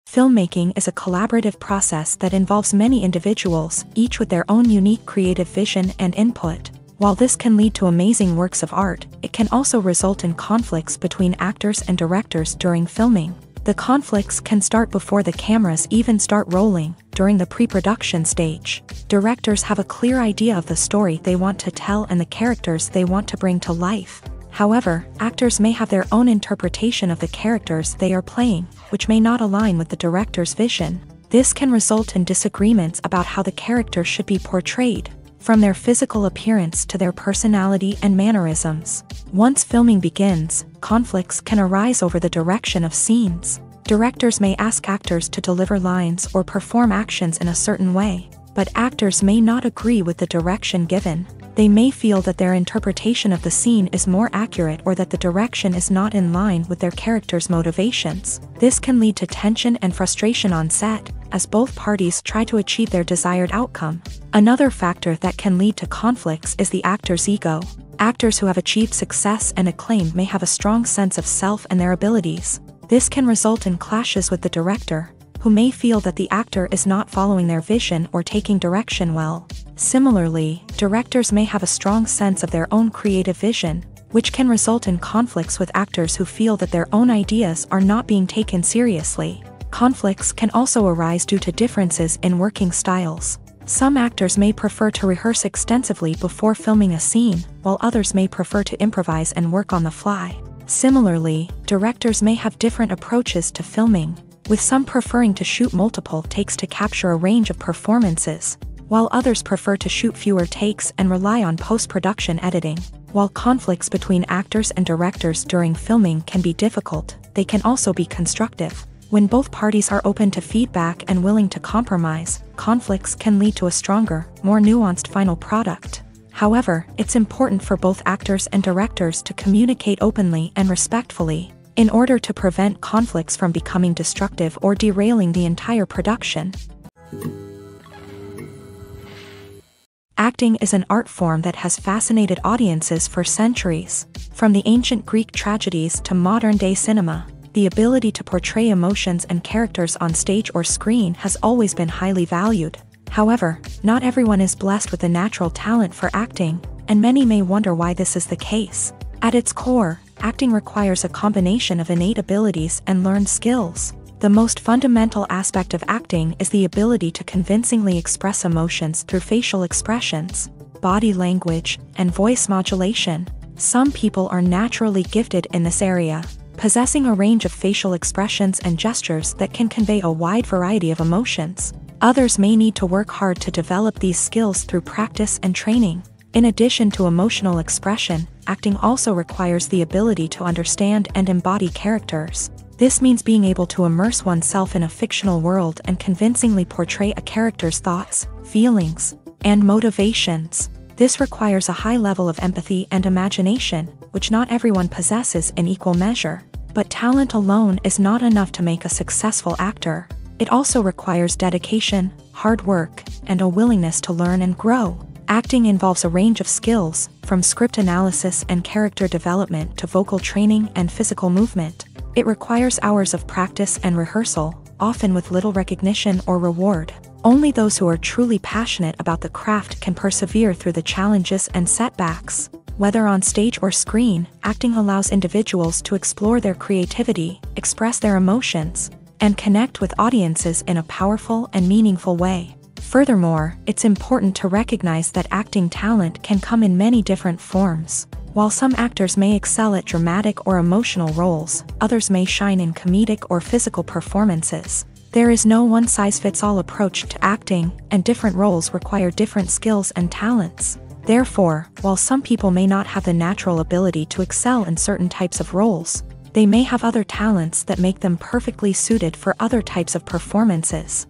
Filmmaking is a collaborative process that involves many individuals, each with their own unique creative vision and input. While this can lead to amazing works of art, it can also result in conflicts between actors and directors during filming. The conflicts can start before the cameras even start rolling, during the pre-production stage. Directors have a clear idea of the story they want to tell and the characters they want to bring to life. However, actors may have their own interpretation of the characters they are playing, which may not align with the director's vision. This can result in disagreements about how the characters should be portrayed, from their physical appearance to their personality and mannerisms. Once filming begins, conflicts can arise over the direction of scenes. Directors may ask actors to deliver lines or perform actions in a certain way, but actors may not agree with the direction given. They may feel that their interpretation of the scene is more accurate or that the direction is not in line with their character's motivations. This can lead to tension and frustration on set, as both parties try to achieve their desired outcome. Another factor that can lead to conflicts is the actor's ego. Actors who have achieved success and acclaim may have a strong sense of self and their abilities. This can result in clashes with the director, who may feel that the actor is not following their vision or taking direction well. Similarly, directors may have a strong sense of their own creative vision, which can result in conflicts with actors who feel that their own ideas are not being taken seriously. Conflicts can also arise due to differences in working styles. Some actors may prefer to rehearse extensively before filming a scene, while others may prefer to improvise and work on the fly. Similarly, directors may have different approaches to filming, with some preferring to shoot multiple takes to capture a range of performances, while others prefer to shoot fewer takes and rely on post-production editing. While conflicts between actors and directors during filming can be difficult, they can also be constructive. When both parties are open to feedback and willing to compromise, conflicts can lead to a stronger, more nuanced final product. However, it's important for both actors and directors to communicate openly and respectfully, in order to prevent conflicts from becoming destructive or derailing the entire production. Acting is an art form that has fascinated audiences for centuries. From the ancient Greek tragedies to modern-day cinema, the ability to portray emotions and characters on stage or screen has always been highly valued. However, not everyone is blessed with a natural talent for acting, and many may wonder why this is the case. At its core, acting requires a combination of innate abilities and learned skills. The most fundamental aspect of acting is the ability to convincingly express emotions through facial expressions, body language, and voice modulation. Some people are naturally gifted in this area, possessing a range of facial expressions and gestures that can convey a wide variety of emotions. Others may need to work hard to develop these skills through practice and training. In addition to emotional expression, acting also requires the ability to understand and embody characters. This means being able to immerse oneself in a fictional world and convincingly portray a character's thoughts, feelings, and motivations. This requires a high level of empathy and imagination, which not everyone possesses in equal measure. But talent alone is not enough to make a successful actor. It also requires dedication, hard work, and a willingness to learn and grow. Acting involves a range of skills, from script analysis and character development to vocal training and physical movement. It requires hours of practice and rehearsal, often with little recognition or reward. Only those who are truly passionate about the craft can persevere through the challenges and setbacks. Whether on stage or screen, acting allows individuals to explore their creativity, express their emotions, and connect with audiences in a powerful and meaningful way. Furthermore, it's important to recognize that acting talent can come in many different forms. While some actors may excel at dramatic or emotional roles, others may shine in comedic or physical performances. There is no one-size-fits-all approach to acting, and different roles require different skills and talents. Therefore, while some people may not have the natural ability to excel in certain types of roles, they may have other talents that make them perfectly suited for other types of performances.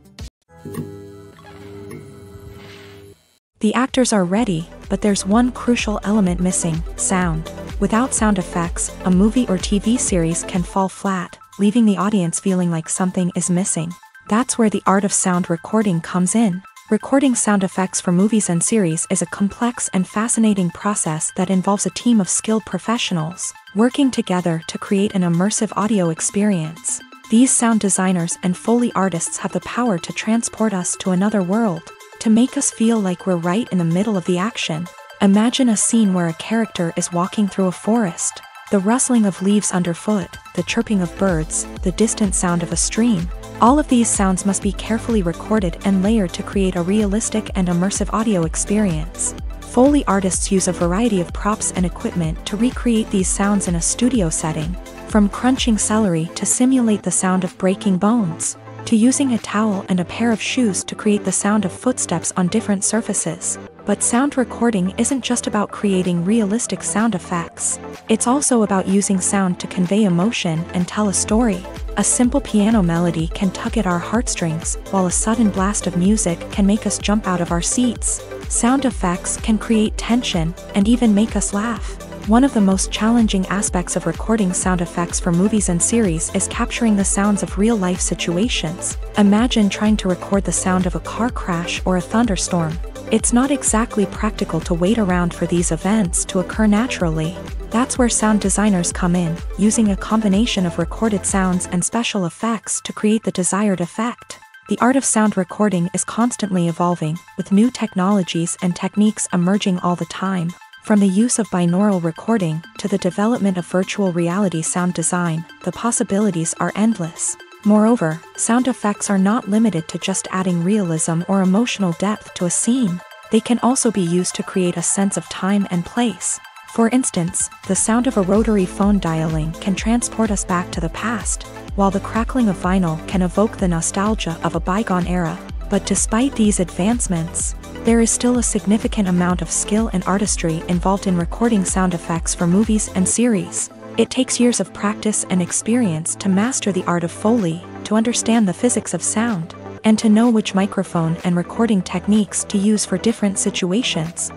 The actors are ready, but there's one crucial element missing: sound. Without sound effects, a movie or TV series can fall flat, leaving the audience feeling like something is missing. That's where the art of sound recording comes in. Recording sound effects for movies and series is a complex and fascinating process that involves a team of skilled professionals working together to create an immersive audio experience. These sound designers and Foley artists have the power to transport us to another world, to make us feel like we're right in the middle of the action. Imagine a scene where a character is walking through a forest. The rustling of leaves underfoot, the chirping of birds, the distant sound of a stream. All of these sounds must be carefully recorded and layered to create a realistic and immersive audio experience. Foley artists use a variety of props and equipment to recreate these sounds in a studio setting, from crunching celery to simulate the sound of breaking bones, to using a towel and a pair of shoes to create the sound of footsteps on different surfaces. But sound recording isn't just about creating realistic sound effects. It's also about using sound to convey emotion and tell a story. A simple piano melody can tug at our heartstrings, while a sudden blast of music can make us jump out of our seats. Sound effects can create tension and even make us laugh. One of the most challenging aspects of recording sound effects for movies and series is capturing the sounds of real-life situations. Imagine trying to record the sound of a car crash or a thunderstorm. It's not exactly practical to wait around for these events to occur naturally. That's where sound designers come in, using a combination of recorded sounds and special effects to create the desired effect. The art of sound recording is constantly evolving, with new technologies and techniques emerging all the time. From the use of binaural recording to the development of virtual reality sound design, the possibilities are endless. Moreover, sound effects are not limited to just adding realism or emotional depth to a scene. They can also be used to create a sense of time and place. For instance, the sound of a rotary phone dialing can transport us back to the past, while the crackling of vinyl can evoke the nostalgia of a bygone era. But despite these advancements, there is still a significant amount of skill and artistry involved in recording sound effects for movies and series. It takes years of practice and experience to master the art of Foley, to understand the physics of sound, and to know which microphone and recording techniques to use for different situations.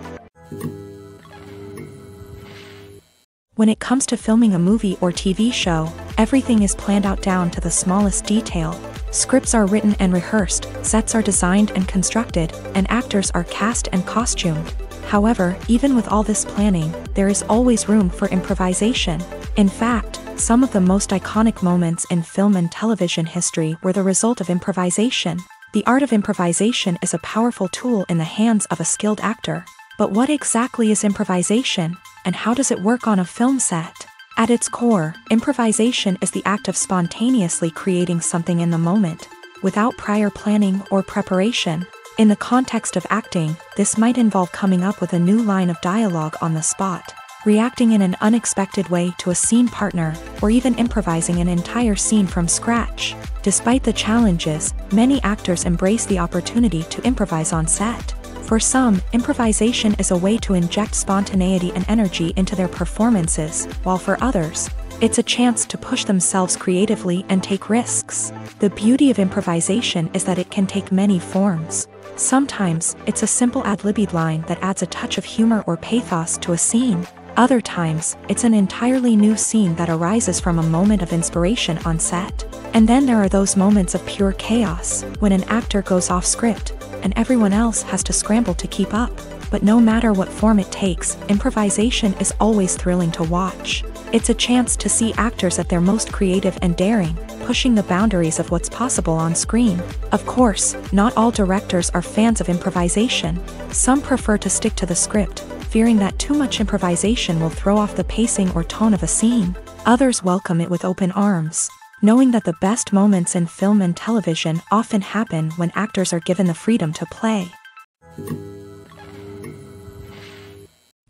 When it comes to filming a movie or TV show, everything is planned out down to the smallest detail. Scripts are written and rehearsed, sets are designed and constructed, and actors are cast and costumed. However, even with all this planning, there is always room for improvisation. In fact, some of the most iconic moments in film and television history were the result of improvisation. The art of improvisation is a powerful tool in the hands of a skilled actor. But what exactly is improvisation, and how does it work on a film set? At its core, improvisation is the act of spontaneously creating something in the moment, without prior planning or preparation. In the context of acting, this might involve coming up with a new line of dialogue on the spot, reacting in an unexpected way to a scene partner, or even improvising an entire scene from scratch. Despite the challenges, many actors embrace the opportunity to improvise on set. For some, improvisation is a way to inject spontaneity and energy into their performances, while for others, it's a chance to push themselves creatively and take risks. The beauty of improvisation is that it can take many forms. Sometimes, it's a simple ad-libbed line that adds a touch of humor or pathos to a scene. Other times, it's an entirely new scene that arises from a moment of inspiration on set. And then there are those moments of pure chaos, when an actor goes off script, and everyone else has to scramble to keep up. But no matter what form it takes, improvisation is always thrilling to watch. It's a chance to see actors at their most creative and daring, pushing the boundaries of what's possible on screen. Of course, not all directors are fans of improvisation. Some prefer to stick to the script, fearing that too much improvisation will throw off the pacing or tone of a scene. Others welcome it with open arms, knowing that the best moments in film and television often happen when actors are given the freedom to play.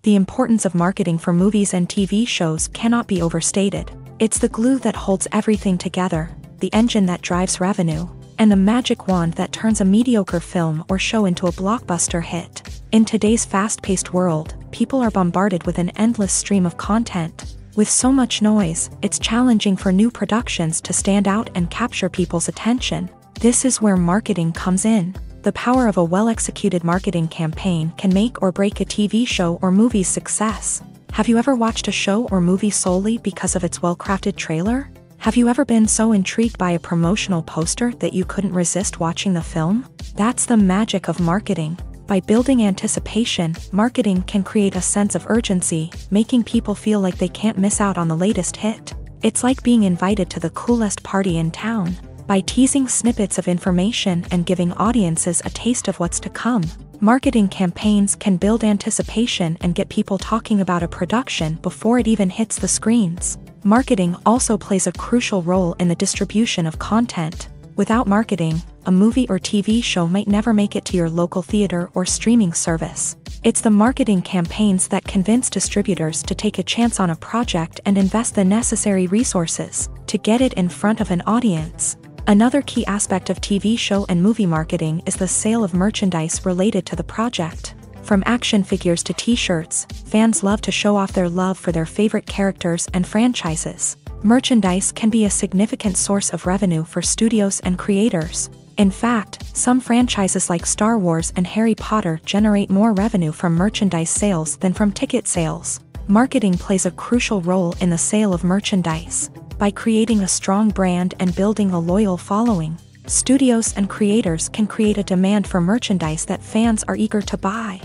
The importance of marketing for movies and TV shows cannot be overstated. It's the glue that holds everything together, the engine that drives revenue, and the magic wand that turns a mediocre film or show into a blockbuster hit. In today's fast-paced world, people are bombarded with an endless stream of content. With so much noise, it's challenging for new productions to stand out and capture people's attention. This is where marketing comes in. The power of a well-executed marketing campaign can make or break a TV show or movie's success. Have you ever watched a show or movie solely because of its well-crafted trailer? Have you ever been so intrigued by a promotional poster that you couldn't resist watching the film? That's the magic of marketing. By building anticipation, marketing can create a sense of urgency, making people feel like they can't miss out on the latest hit. It's like being invited to the coolest party in town. By teasing snippets of information and giving audiences a taste of what's to come, marketing campaigns can build anticipation and get people talking about a production before it even hits the screens. Marketing also plays a crucial role in the distribution of content. Without marketing, a movie or TV show might never make it to your local theater or streaming service. It's the marketing campaigns that convince distributors to take a chance on a project and invest the necessary resources to get it in front of an audience. Another key aspect of TV show and movie marketing is the sale of merchandise related to the project. From action figures to t-shirts, fans love to show off their love for their favorite characters and franchises. Merchandise can be a significant source of revenue for studios and creators. In fact, some franchises like Star Wars and Harry Potter generate more revenue from merchandise sales than from ticket sales. Marketing plays a crucial role in the sale of merchandise. By creating a strong brand and building a loyal following, studios and creators can create a demand for merchandise that fans are eager to buy.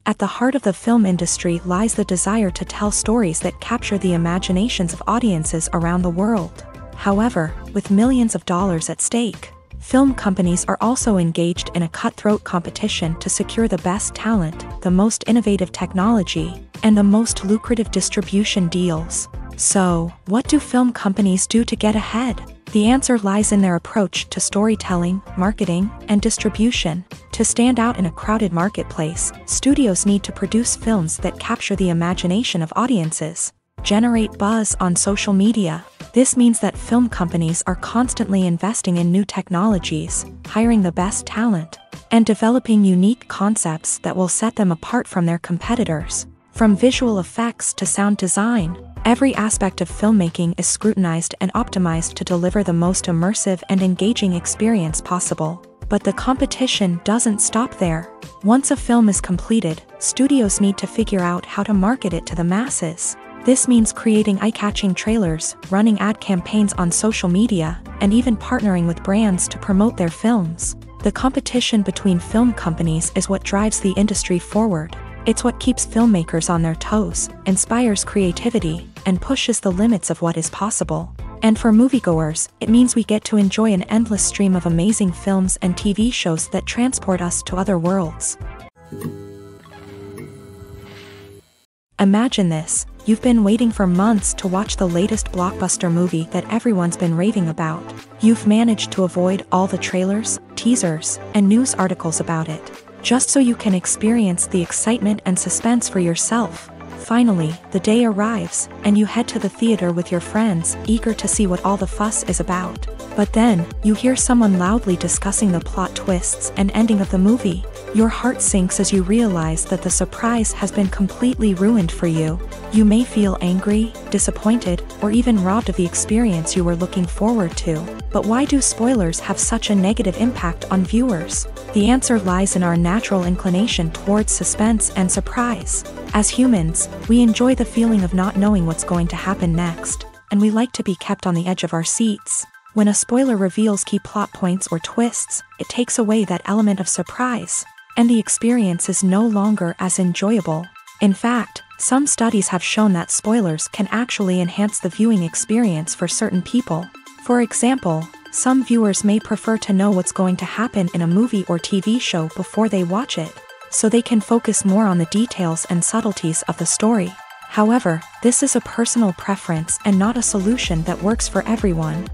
At the heart of the film industry lies the desire to tell stories that capture the imaginations of audiences around the world. However, with millions of dollars at stake, Film companies are also engaged in a cutthroat competition to secure the best talent, the most innovative technology, and the most lucrative distribution deals. So, what do film companies do to get ahead? The answer lies in their approach to storytelling, marketing, and distribution. To stand out in a crowded marketplace, studios need to produce films that capture the imagination of audiences, generate buzz on social media. This means that film companies are constantly investing in new technologies, hiring the best talent, and developing unique concepts that will set them apart from their competitors. From visual effects to sound design, every aspect of filmmaking is scrutinized and optimized to deliver the most immersive and engaging experience possible. But the competition doesn't stop there. Once a film is completed, studios need to figure out how to market it to the masses. This means creating eye-catching trailers, running ad campaigns on social media, and even partnering with brands to promote their films. The competition between film companies is what drives the industry forward. It's what keeps filmmakers on their toes, inspires creativity, and pushes the limits of what is possible. And for moviegoers, it means we get to enjoy an endless stream of amazing films and TV shows that transport us to other worlds. Imagine this. You've been waiting for months to watch the latest blockbuster movie that everyone's been raving about. You've managed to avoid all the trailers, teasers, and news articles about it, just so you can experience the excitement and suspense for yourself. Finally, the day arrives, and you head to the theater with your friends, eager to see what all the fuss is about. But then, you hear someone loudly discussing the plot twists and ending of the movie. Your heart sinks as you realize that the surprise has been completely ruined for you. You may feel angry, disappointed, or even robbed of the experience you were looking forward to. But why do spoilers have such a negative impact on viewers? The answer lies in our natural inclination towards suspense and surprise. As humans, we enjoy the feeling of not knowing what's going to happen next, and we like to be kept on the edge of our seats. When a spoiler reveals key plot points or twists, it takes away that element of surprise, and the experience is no longer as enjoyable. In fact, some studies have shown that spoilers can actually enhance the viewing experience for certain people. For example, some viewers may prefer to know what's going to happen in a movie or TV show before they watch it, so they can focus more on the details and subtleties of the story. However, this is a personal preference and not a solution that works for everyone.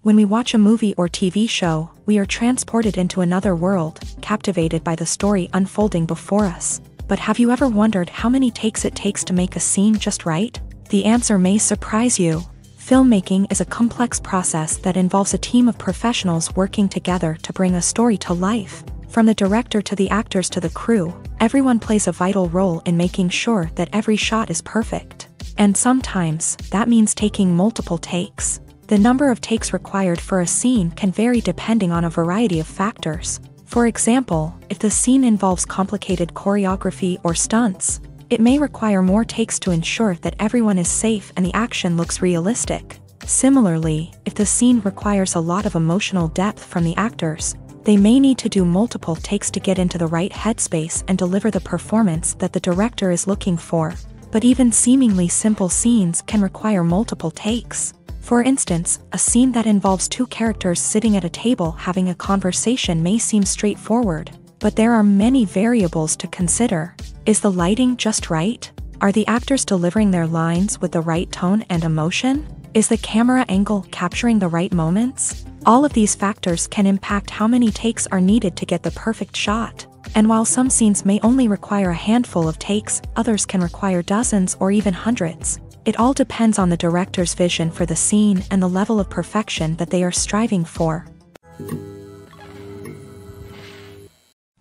When we watch a movie or TV show, we are transported into another world, captivated by the story unfolding before us. But have you ever wondered how many takes it takes to make a scene just right? The answer may surprise you. Filmmaking is a complex process that involves a team of professionals working together to bring a story to life. From the director to the actors to the crew, everyone plays a vital role in making sure that every shot is perfect. And sometimes, that means taking multiple takes. The number of takes required for a scene can vary depending on a variety of factors. For example, if the scene involves complicated choreography or stunts, it may require more takes to ensure that everyone is safe and the action looks realistic. Similarly, if the scene requires a lot of emotional depth from the actors, they may need to do multiple takes to get into the right headspace and deliver the performance that the director is looking for. But even seemingly simple scenes can require multiple takes. For instance, a scene that involves two characters sitting at a table having a conversation may seem straightforward, but there are many variables to consider. Is the lighting just right? Are the actors delivering their lines with the right tone and emotion? Is the camera angle capturing the right moments? All of these factors can impact how many takes are needed to get the perfect shot. And while some scenes may only require a handful of takes, others can require dozens or even hundreds. It all depends on the director's vision for the scene and the level of perfection that they are striving for.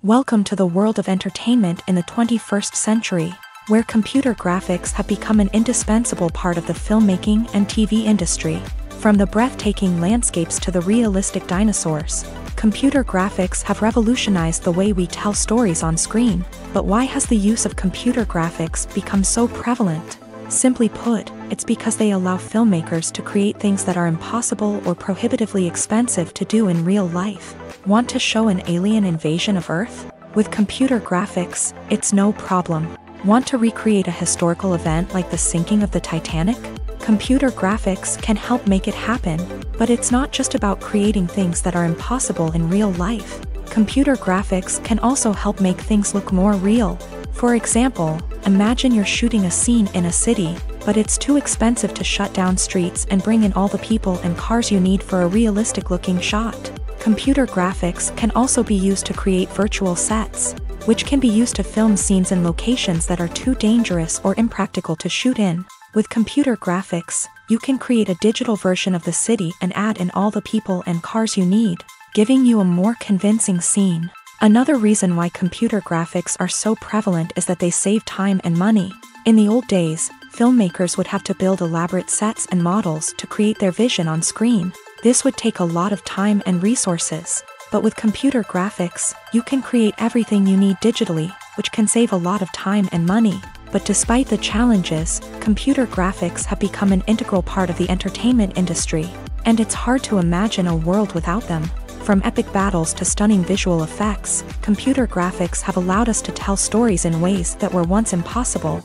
Welcome to the world of entertainment in the 21st century, where computer graphics have become an indispensable part of the filmmaking and TV industry. From the breathtaking landscapes to the realistic dinosaurs, computer graphics have revolutionized the way we tell stories on screen. But why has the use of computer graphics become so prevalent? Simply put, it's because they allow filmmakers to create things that are impossible or prohibitively expensive to do in real life. Want to show an alien invasion of Earth? With computer graphics, it's no problem. Want to recreate a historical event like the sinking of the Titanic? Computer graphics can help make it happen, but it's not just about creating things that are impossible in real life. Computer graphics can also help make things look more real. For example, imagine you're shooting a scene in a city, but it's too expensive to shut down streets and bring in all the people and cars you need for a realistic-looking shot. Computer graphics can also be used to create virtual sets, which can be used to film scenes in locations that are too dangerous or impractical to shoot in. With computer graphics, you can create a digital version of the city and add in all the people and cars you need, giving you a more convincing scene. Another reason why computer graphics are so prevalent is that they save time and money. In the old days, filmmakers would have to build elaborate sets and models to create their vision on screen. This would take a lot of time and resources. But with computer graphics, you can create everything you need digitally, which can save a lot of time and money. But despite the challenges, computer graphics have become an integral part of the entertainment industry, and it's hard to imagine a world without them. From epic battles to stunning visual effects, computer graphics have allowed us to tell stories in ways that were once impossible.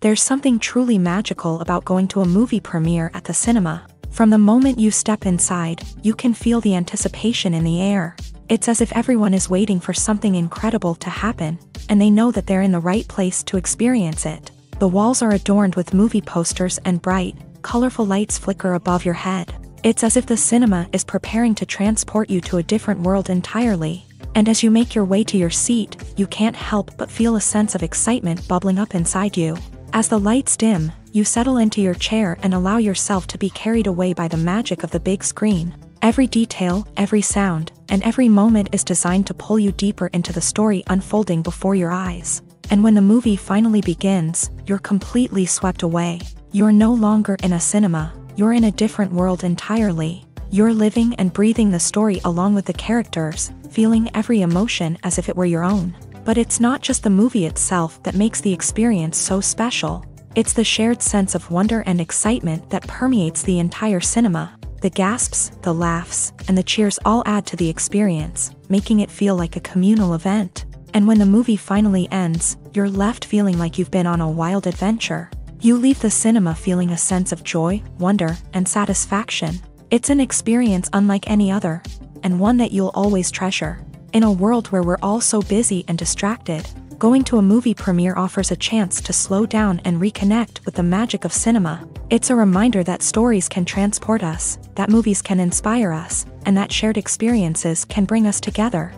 There's something truly magical about going to a movie premiere at the cinema. From the moment you step inside, you can feel the anticipation in the air. It's as if everyone is waiting for something incredible to happen, and they know that they're in the right place to experience it. The walls are adorned with movie posters and bright, colorful lights flicker above your head. It's as if the cinema is preparing to transport you to a different world entirely. And as you make your way to your seat, you can't help but feel a sense of excitement bubbling up inside you. As the lights dim, you settle into your chair and allow yourself to be carried away by the magic of the big screen. Every detail, every sound, and every moment is designed to pull you deeper into the story unfolding before your eyes. And when the movie finally begins, you're completely swept away. You're no longer in a cinema, you're in a different world entirely. You're living and breathing the story along with the characters, feeling every emotion as if it were your own. But it's not just the movie itself that makes the experience so special. It's the shared sense of wonder and excitement that permeates the entire cinema. The gasps, the laughs, and the cheers all add to the experience, making it feel like a communal event. And when the movie finally ends, you're left feeling like you've been on a wild adventure. You leave the cinema feeling a sense of joy, wonder, and satisfaction. It's an experience unlike any other, and one that you'll always treasure. In a world where we're all so busy and distracted, going to a movie premiere offers a chance to slow down and reconnect with the magic of cinema. It's a reminder that stories can transport us, that movies can inspire us, and that shared experiences can bring us together.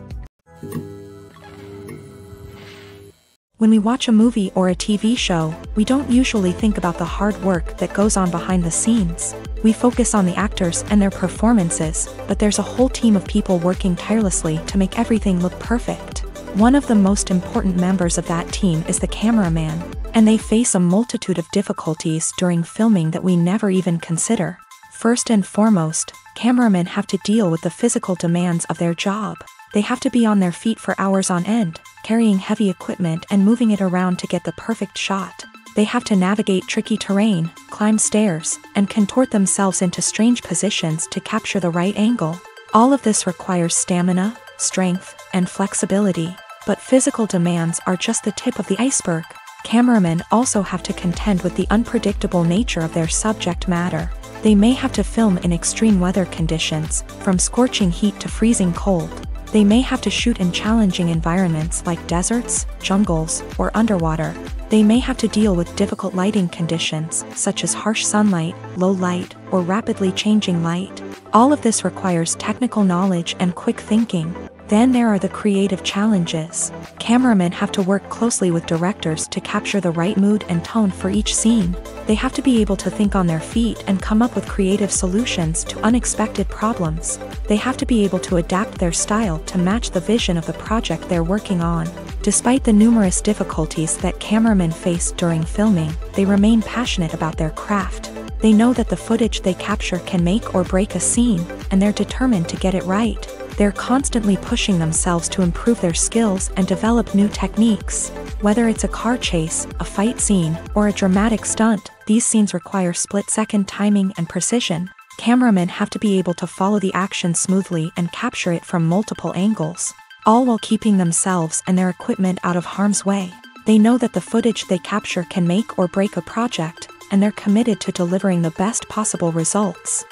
When we watch a movie or a TV show, we don't usually think about the hard work that goes on behind the scenes. We focus on the actors and their performances, but there's a whole team of people working tirelessly to make everything look perfect. One of the most important members of that team is the cameraman, and they face a multitude of difficulties during filming that we never even consider. First and foremost, cameramen have to deal with the physical demands of their job. They have to be on their feet for hours on end, carrying heavy equipment and moving it around to get the perfect shot. They have to navigate tricky terrain, climb stairs, and contort themselves into strange positions to capture the right angle. All of this requires stamina, strength, and flexibility. But physical demands are just the tip of the iceberg. Cameramen also have to contend with the unpredictable nature of their subject matter. They may have to film in extreme weather conditions, from scorching heat to freezing cold. They may have to shoot in challenging environments like deserts, jungles, or underwater. They may have to deal with difficult lighting conditions, such as harsh sunlight, low light, or rapidly changing light. All of this requires technical knowledge and quick thinking. Then there are the creative challenges. Cameramen have to work closely with directors to capture the right mood and tone for each scene. They have to be able to think on their feet and come up with creative solutions to unexpected problems. They have to be able to adapt their style to match the vision of the project they're working on. Despite the numerous difficulties that cameramen face during filming, they remain passionate about their craft. They know that the footage they capture can make or break a scene, and they're determined to get it right. They're constantly pushing themselves to improve their skills and develop new techniques. Whether it's a car chase, a fight scene, or a dramatic stunt, these scenes require split-second timing and precision. Cameramen have to be able to follow the action smoothly and capture it from multiple angles, all while keeping themselves and their equipment out of harm's way. They know that the footage they capture can make or break a project, and they're committed to delivering the best possible results.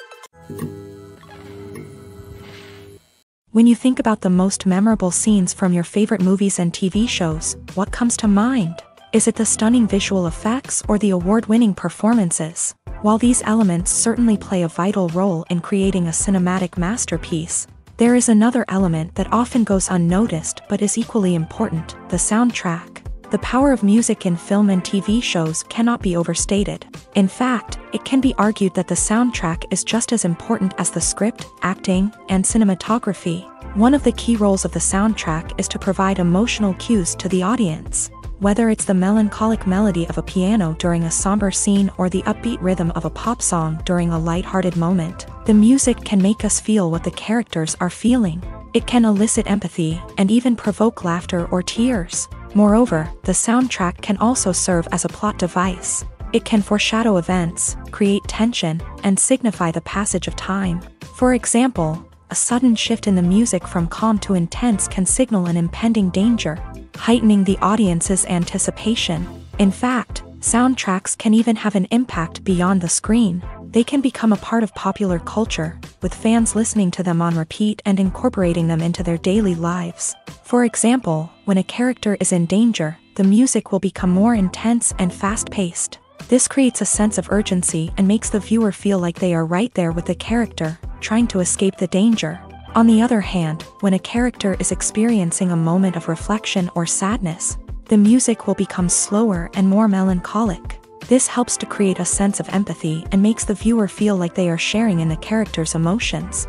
When you think about the most memorable scenes from your favorite movies and TV shows, what comes to mind? Is it the stunning visual effects or the award-winning performances? While these elements certainly play a vital role in creating a cinematic masterpiece, there is another element that often goes unnoticed but is equally important: the soundtrack. The power of music in film and TV shows cannot be overstated. In fact, it can be argued that the soundtrack is just as important as the script, acting, and cinematography. One of the key roles of the soundtrack is to provide emotional cues to the audience. Whether it's the melancholic melody of a piano during a somber scene or the upbeat rhythm of a pop song during a lighthearted moment, the music can make us feel what the characters are feeling. It can elicit empathy and even provoke laughter or tears. Moreover, the soundtrack can also serve as a plot device. It can foreshadow events, create tension, and signify the passage of time. For example, a sudden shift in the music from calm to intense can signal an impending danger, heightening the audience's anticipation. In fact, soundtracks can even have an impact beyond the screen. They can become a part of popular culture, with fans listening to them on repeat and incorporating them into their daily lives. For example, when a character is in danger, the music will become more intense and fast-paced. This creates a sense of urgency and makes the viewer feel like they are right there with the character, trying to escape the danger. On the other hand, when a character is experiencing a moment of reflection or sadness, the music will become slower and more melancholic. This helps to create a sense of empathy and makes the viewer feel like they are sharing in the character's emotions.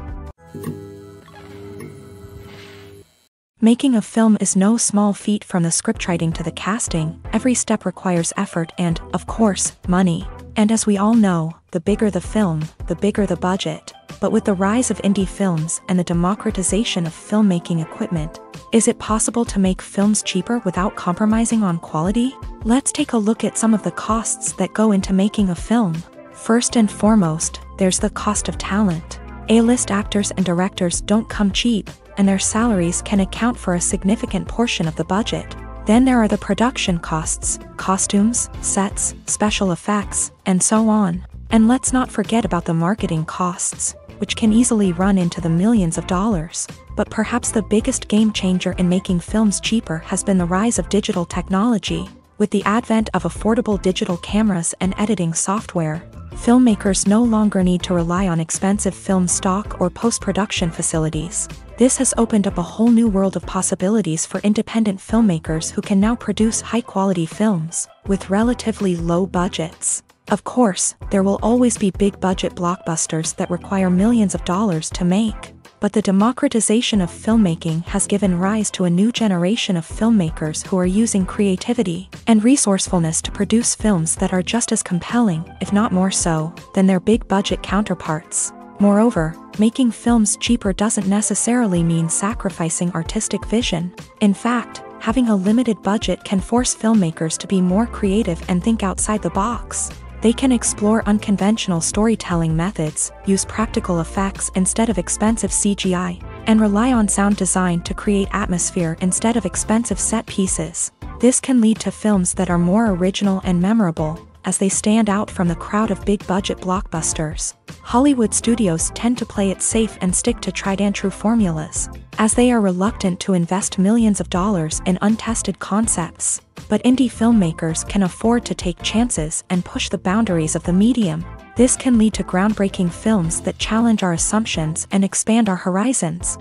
Making a film is no small feat. From the scriptwriting to the casting, every step requires effort and, of course, money. And as we all know, the bigger the film, the bigger the budget. But with the rise of indie films and the democratization of filmmaking equipment, is it possible to make films cheaper without compromising on quality? Let's take a look at some of the costs that go into making a film. First and foremost, there's the cost of talent. A-list actors and directors don't come cheap, and their salaries can account for a significant portion of the budget. Then there are the production costs, costumes, sets, special effects, and so on. And let's not forget about the marketing costs, which can easily run into the millions of dollars. But perhaps the biggest game changer in making films cheaper has been the rise of digital technology. With the advent of affordable digital cameras and editing software, filmmakers no longer need to rely on expensive film stock or post-production facilities. This has opened up a whole new world of possibilities for independent filmmakers who can now produce high-quality films with relatively low budgets. Of course, there will always be big-budget blockbusters that require millions of dollars to make. But the democratization of filmmaking has given rise to a new generation of filmmakers who are using creativity and resourcefulness to produce films that are just as compelling, if not more so, than their big-budget counterparts. Moreover, making films cheaper doesn't necessarily mean sacrificing artistic vision. In fact, having a limited budget can force filmmakers to be more creative and think outside the box. They can explore unconventional storytelling methods, use practical effects instead of expensive CGI, and rely on sound design to create atmosphere instead of expensive set pieces. This can lead to films that are more original and memorable, as they stand out from the crowd of big-budget blockbusters. Hollywood studios tend to play it safe and stick to tried-and-true formulas, as they are reluctant to invest millions of dollars in untested concepts. But indie filmmakers can afford to take chances and push the boundaries of the medium. This can lead to groundbreaking films that challenge our assumptions and expand our horizons.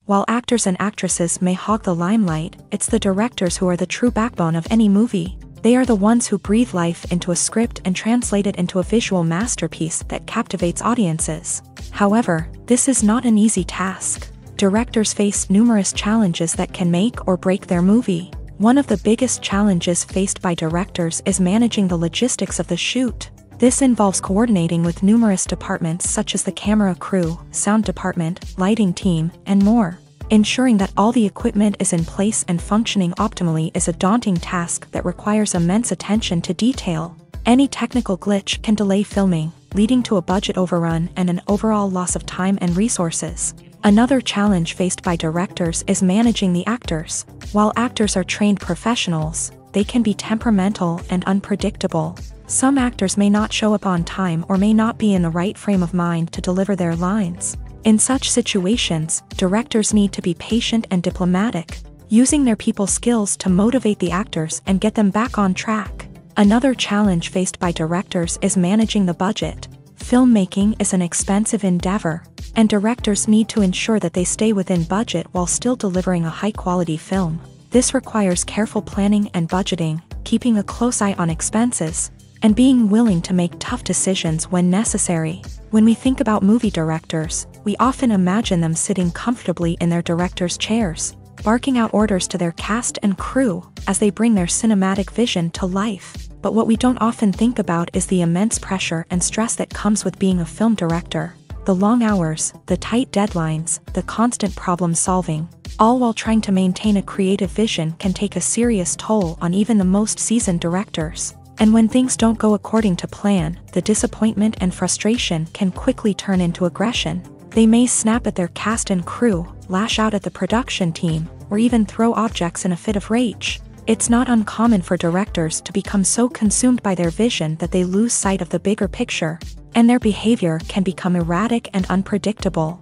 While actors and actresses may hog the limelight, it's the directors who are the true backbone of any movie. They are the ones who breathe life into a script and translate it into a visual masterpiece that captivates audiences. However, this is not an easy task. Directors face numerous challenges that can make or break their movie. One of the biggest challenges faced by directors is managing the logistics of the shoot. This involves coordinating with numerous departments such as the camera crew, sound department, lighting team, and more. Ensuring that all the equipment is in place and functioning optimally is a daunting task that requires immense attention to detail. Any technical glitch can delay filming, leading to a budget overrun and an overall loss of time and resources. Another challenge faced by directors is managing the actors. While actors are trained professionals, they can be temperamental and unpredictable. Some actors may not show up on time or may not be in the right frame of mind to deliver their lines. In such situations, directors need to be patient and diplomatic, using their people skills to motivate the actors and get them back on track. Another challenge faced by directors is managing the budget. Filmmaking is an expensive endeavor, and directors need to ensure that they stay within budget while still delivering a high-quality film. This requires careful planning and budgeting, keeping a close eye on expenses, and being willing to make tough decisions when necessary. When we think about movie directors, we often imagine them sitting comfortably in their director's chairs, barking out orders to their cast and crew as they bring their cinematic vision to life. But what we don't often think about is the immense pressure and stress that comes with being a film director. The long hours, the tight deadlines, the constant problem solving, all while trying to maintain a creative vision can take a serious toll on even the most seasoned directors. And when things don't go according to plan, the disappointment and frustration can quickly turn into aggression. They may snap at their cast and crew, lash out at the production team, or even throw objects in a fit of rage. It's not uncommon for directors to become so consumed by their vision that they lose sight of the bigger picture, and their behavior can become erratic and unpredictable.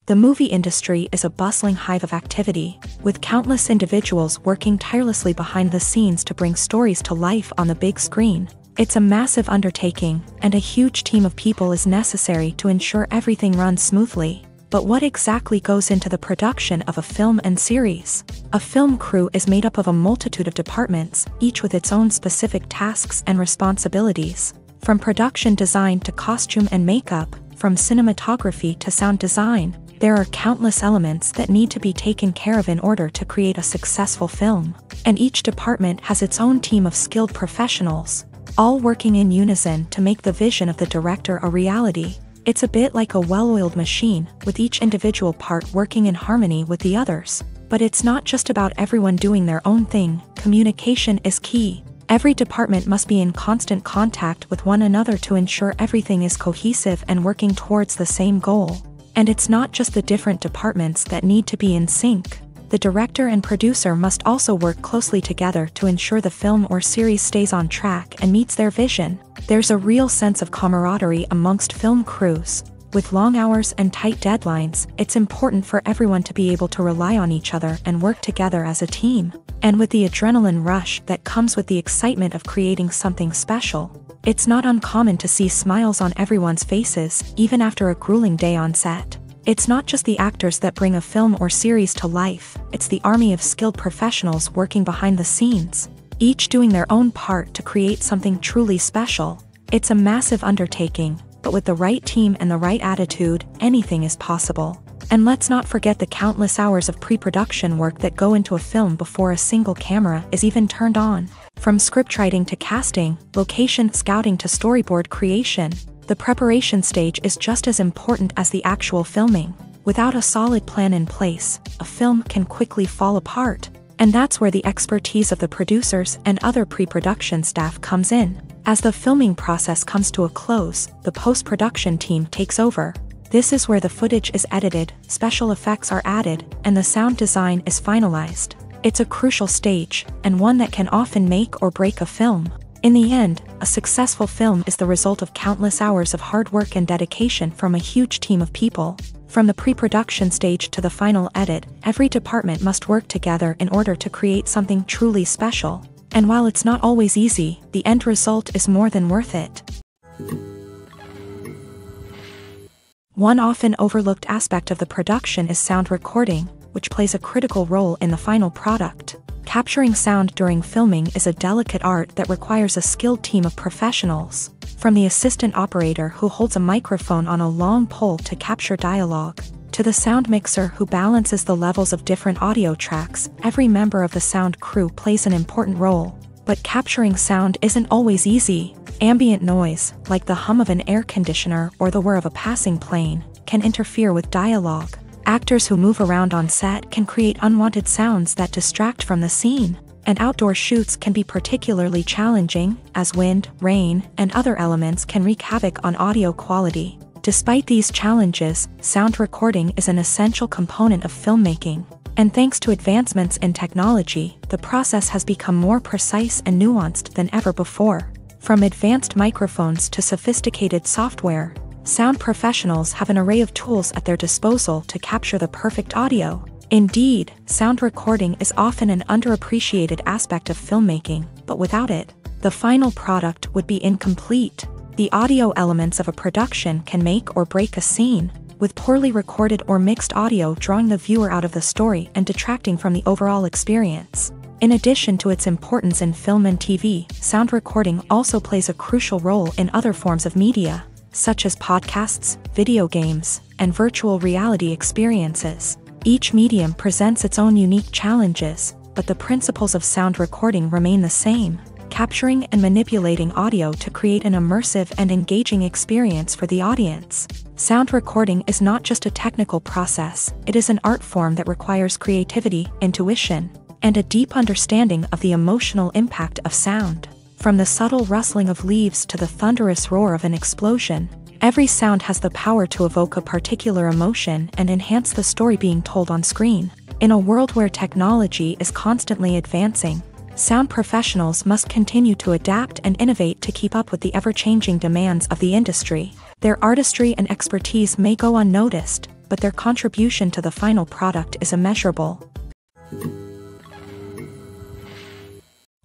The movie industry is a bustling hive of activity, with countless individuals working tirelessly behind the scenes to bring stories to life on the big screen. It's a massive undertaking, and a huge team of people is necessary to ensure everything runs smoothly. But what exactly goes into the production of a film and series? A film crew is made up of a multitude of departments, each with its own specific tasks and responsibilities. From production design to costume and makeup, from cinematography to sound design, there are countless elements that need to be taken care of in order to create a successful film. And each department has its own team of skilled professionals, all working in unison to make the vision of the director a reality. It's a bit like a well-oiled machine, with each individual part working in harmony with the others. But it's not just about everyone doing their own thing. Communication is key. Every department must be in constant contact with one another to ensure everything is cohesive and working towards the same goal. And it's not just the different departments that need to be in sync. The director and producer must also work closely together to ensure the film or series stays on track and meets their vision. There's a real sense of camaraderie amongst film crews. With long hours and tight deadlines, it's important for everyone to be able to rely on each other and work together as a team. And with the adrenaline rush that comes with the excitement of creating something special, it's not uncommon to see smiles on everyone's faces, even after a grueling day on set. It's not just the actors that bring a film or series to life, it's the army of skilled professionals working behind the scenes, each doing their own part to create something truly special. It's a massive undertaking, but with the right team and the right attitude, anything is possible. And let's not forget the countless hours of pre-production work that go into a film before a single camera is even turned on. From scriptwriting to casting, location scouting to storyboard creation, the preparation stage is just as important as the actual filming. Without a solid plan in place, a film can quickly fall apart. And that's where the expertise of the producers and other pre-production staff comes in. As the filming process comes to a close, the post-production team takes over. This is where the footage is edited, special effects are added, and the sound design is finalized. It's a crucial stage, and one that can often make or break a film. In the end, a successful film is the result of countless hours of hard work and dedication from a huge team of people. From the pre-production stage to the final edit, every department must work together in order to create something truly special. And while it's not always easy, the end result is more than worth it. One often overlooked aspect of the production is sound recording, which plays a critical role in the final product. Capturing sound during filming is a delicate art that requires a skilled team of professionals. From the assistant operator who holds a microphone on a long pole to capture dialogue, to the sound mixer who balances the levels of different audio tracks, every member of the sound crew plays an important role. But capturing sound isn't always easy. Ambient noise, like the hum of an air conditioner or the whir of a passing plane, can interfere with dialogue. Actors who move around on set can create unwanted sounds that distract from the scene. And outdoor shoots can be particularly challenging, as wind, rain, and other elements can wreak havoc on audio quality. Despite these challenges, sound recording is an essential component of filmmaking. And thanks to advancements in technology, the process has become more precise and nuanced than ever before. From advanced microphones to sophisticated software, sound professionals have an array of tools at their disposal to capture the perfect audio. Indeed, sound recording is often an underappreciated aspect of filmmaking, but without it, the final product would be incomplete. The audio elements of a production can make or break a scene, with poorly recorded or mixed audio drawing the viewer out of the story and detracting from the overall experience. In addition to its importance in film and TV, sound recording also plays a crucial role in other forms of media, such as podcasts, video games, and virtual reality experiences. Each medium presents its own unique challenges, but the principles of sound recording remain the same: capturing and manipulating audio to create an immersive and engaging experience for the audience. Sound recording is not just a technical process, it is an art form that requires creativity, intuition, and a deep understanding of the emotional impact of sound. From the subtle rustling of leaves to the thunderous roar of an explosion, every sound has the power to evoke a particular emotion and enhance the story being told on screen. In a world where technology is constantly advancing, sound professionals must continue to adapt and innovate to keep up with the ever-changing demands of the industry. Their artistry and expertise may go unnoticed, but their contribution to the final product is immeasurable.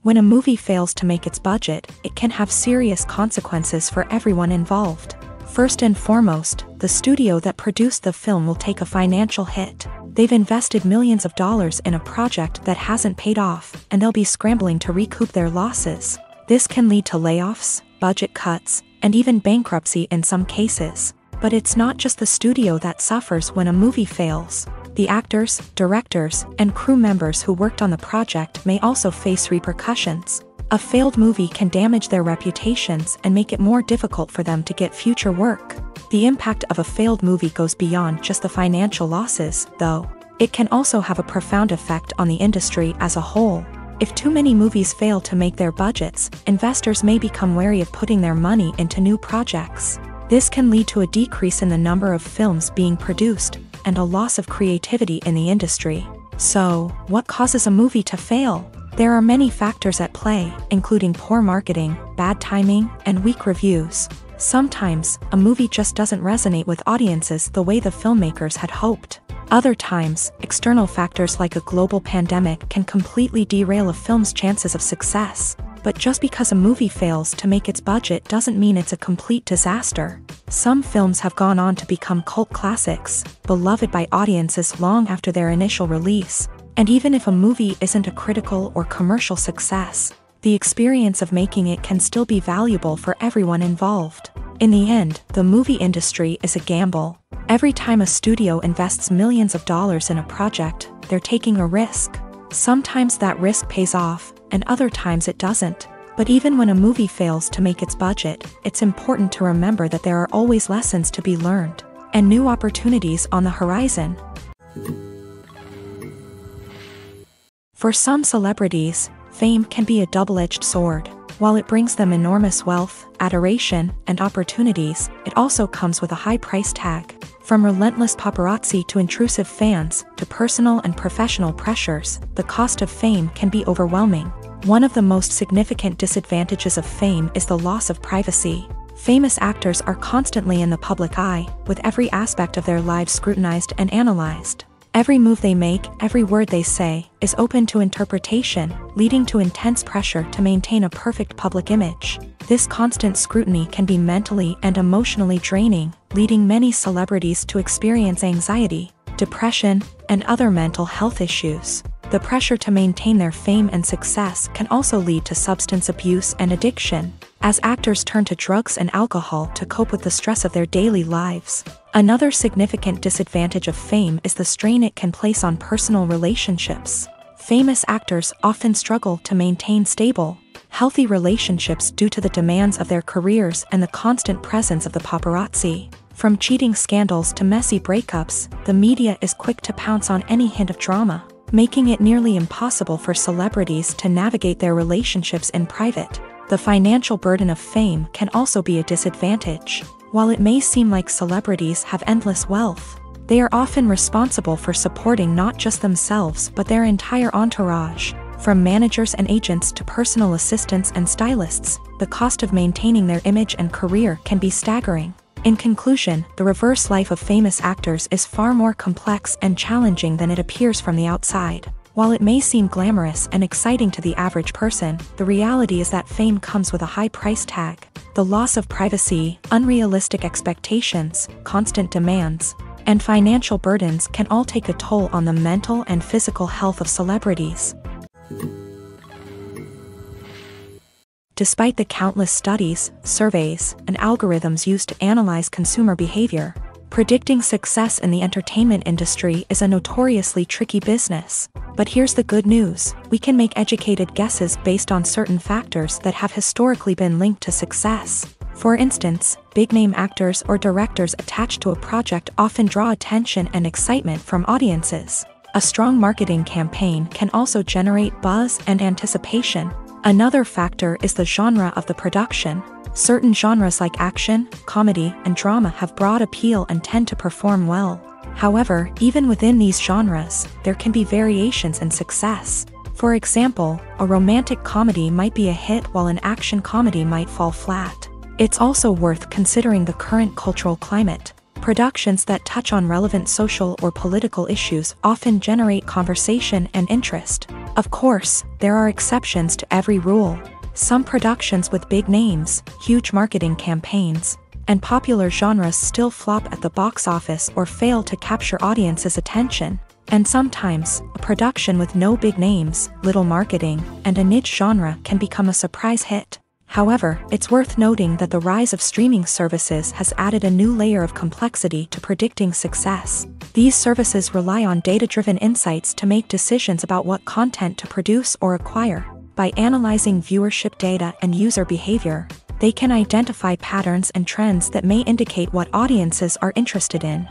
When a movie fails to make its budget, it can have serious consequences for everyone involved. First and foremost, the studio that produced the film will take a financial hit. They've invested millions of dollars in a project that hasn't paid off, and they'll be scrambling to recoup their losses. This can lead to layoffs, budget cuts, and even bankruptcy in some cases. But it's not just the studio that suffers when a movie fails. The actors, directors, and crew members who worked on the project may also face repercussions. A failed movie can damage their reputations and make it more difficult for them to get future work. The impact of a failed movie goes beyond just the financial losses, though. It can also have a profound effect on the industry as a whole. If too many movies fail to make their budgets, investors may become wary of putting their money into new projects. This can lead to a decrease in the number of films being produced, and a loss of creativity in the industry. So, what causes a movie to fail? There are many factors at play, including poor marketing, bad timing, and weak reviews. Sometimes, a movie just doesn't resonate with audiences the way the filmmakers had hoped. Other times, external factors like a global pandemic can completely derail a film's chances of success. But just because a movie fails to make its budget doesn't mean it's a complete disaster. Some films have gone on to become cult classics, beloved by audiences long after their initial release. And even if a movie isn't a critical or commercial success, the experience of making it can still be valuable for everyone involved. In the end, the movie industry is a gamble. Every time a studio invests millions of dollars in a project, they're taking a risk. Sometimes that risk pays off, and other times it doesn't. But even when a movie fails to make its budget, it's important to remember that there are always lessons to be learned, and new opportunities on the horizon. For some celebrities, fame can be a double-edged sword. While it brings them enormous wealth, adoration, and opportunities, it also comes with a high price tag. From relentless paparazzi to intrusive fans, to personal and professional pressures, the cost of fame can be overwhelming. One of the most significant disadvantages of fame is the loss of privacy. Famous actors are constantly in the public eye, with every aspect of their lives scrutinized and analyzed. Every move they make, every word they say, is open to interpretation, leading to intense pressure to maintain a perfect public image. This constant scrutiny can be mentally and emotionally draining, leading many celebrities to experience anxiety, depression, and other mental health issues. The pressure to maintain their fame and success can also lead to substance abuse and addiction, as actors turn to drugs and alcohol to cope with the stress of their daily lives. Another significant disadvantage of fame is the strain it can place on personal relationships. Famous actors often struggle to maintain stable, healthy relationships due to the demands of their careers and the constant presence of the paparazzi. From cheating scandals to messy breakups, the media is quick to pounce on any hint of drama, making it nearly impossible for celebrities to navigate their relationships in private. The financial burden of fame can also be a disadvantage. While it may seem like celebrities have endless wealth, they are often responsible for supporting not just themselves but their entire entourage. From managers and agents to personal assistants and stylists, the cost of maintaining their image and career can be staggering. In conclusion, the reverse life of famous actors is far more complex and challenging than it appears from the outside. While it may seem glamorous and exciting to the average person, the reality is that fame comes with a high price tag. The loss of privacy, unrealistic expectations, constant demands, and financial burdens can all take a toll on the mental and physical health of celebrities. Despite the countless studies, surveys, and algorithms used to analyze consumer behavior, predicting success in the entertainment industry is a notoriously tricky business. But here's the good news: we can make educated guesses based on certain factors that have historically been linked to success. For instance, big-name actors or directors attached to a project often draw attention and excitement from audiences. A strong marketing campaign can also generate buzz and anticipation. Another factor is the genre of the production. Certain genres like action, comedy, and drama have broad appeal and tend to perform well. However, even within these genres, there can be variations in success. For example, a romantic comedy might be a hit while an action comedy might fall flat. It's also worth considering the current cultural climate. Productions that touch on relevant social or political issues often generate conversation and interest. Of course, there are exceptions to every rule. Some productions with big names, huge marketing campaigns, and popular genres still flop at the box office or fail to capture audiences' attention. And sometimes, a production with no big names, little marketing, and a niche genre can become a surprise hit. However, it's worth noting that the rise of streaming services has added a new layer of complexity to predicting success. These services rely on data-driven insights to make decisions about what content to produce or acquire. By analyzing viewership data and user behavior, they can identify patterns and trends that may indicate what audiences are interested in.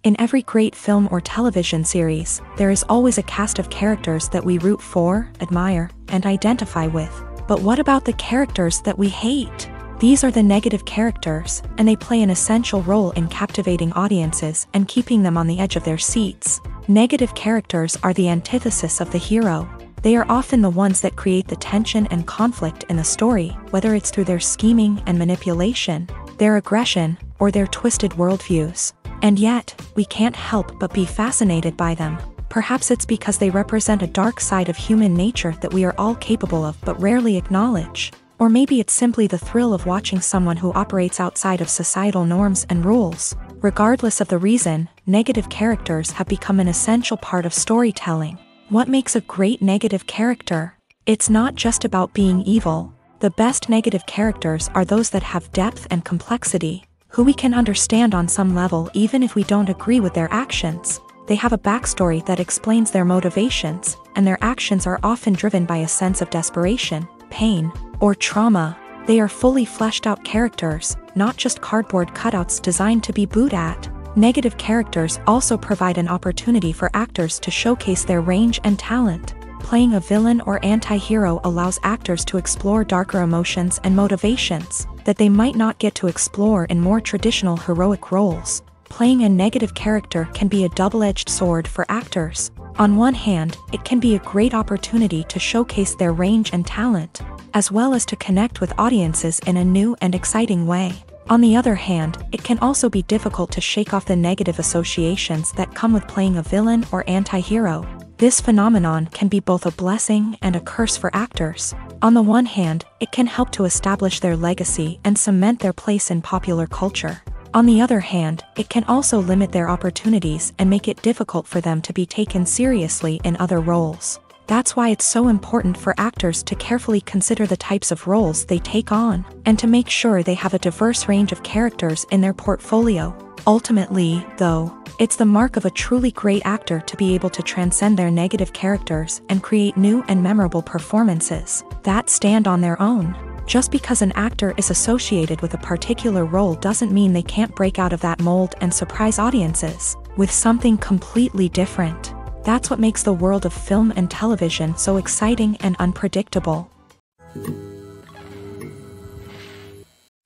In every great film or television series, there is always a cast of characters that we root for, admire, and identify with. But what about the characters that we hate? These are the negative characters, and they play an essential role in captivating audiences and keeping them on the edge of their seats. Negative characters are the antithesis of the hero. They are often the ones that create the tension and conflict in the story, whether it's through their scheming and manipulation, their aggression, or their twisted worldviews. And yet, we can't help but be fascinated by them. Perhaps it's because they represent a dark side of human nature that we are all capable of but rarely acknowledge. Or maybe it's simply the thrill of watching someone who operates outside of societal norms and rules. Regardless of the reason, negative characters have become an essential part of storytelling. What makes a great negative character? It's not just about being evil. The best negative characters are those that have depth and complexity, who we can understand on some level even if we don't agree with their actions. They have a backstory that explains their motivations, and their actions are often driven by a sense of desperation, pain, or trauma. They are fully fleshed out characters, not just cardboard cutouts designed to be booed at. Negative characters also provide an opportunity for actors to showcase their range and talent. Playing a villain or anti-hero allows actors to explore darker emotions and motivations that they might not get to explore in more traditional heroic roles. Playing a negative character can be a double-edged sword for actors. On one hand, it can be a great opportunity to showcase their range and talent, as well as to connect with audiences in a new and exciting way. On the other hand, it can also be difficult to shake off the negative associations that come with playing a villain or anti-hero. This phenomenon can be both a blessing and a curse for actors. On the one hand, it can help to establish their legacy and cement their place in popular culture. On the other hand, it can also limit their opportunities and make it difficult for them to be taken seriously in other roles. That's why it's so important for actors to carefully consider the types of roles they take on, and to make sure they have a diverse range of characters in their portfolio. Ultimately, though, it's the mark of a truly great actor to be able to transcend their negative characters and create new and memorable performances that stand on their own. Just because an actor is associated with a particular role doesn't mean they can't break out of that mold and surprise audiences with something completely different. That's what makes the world of film and television so exciting and unpredictable.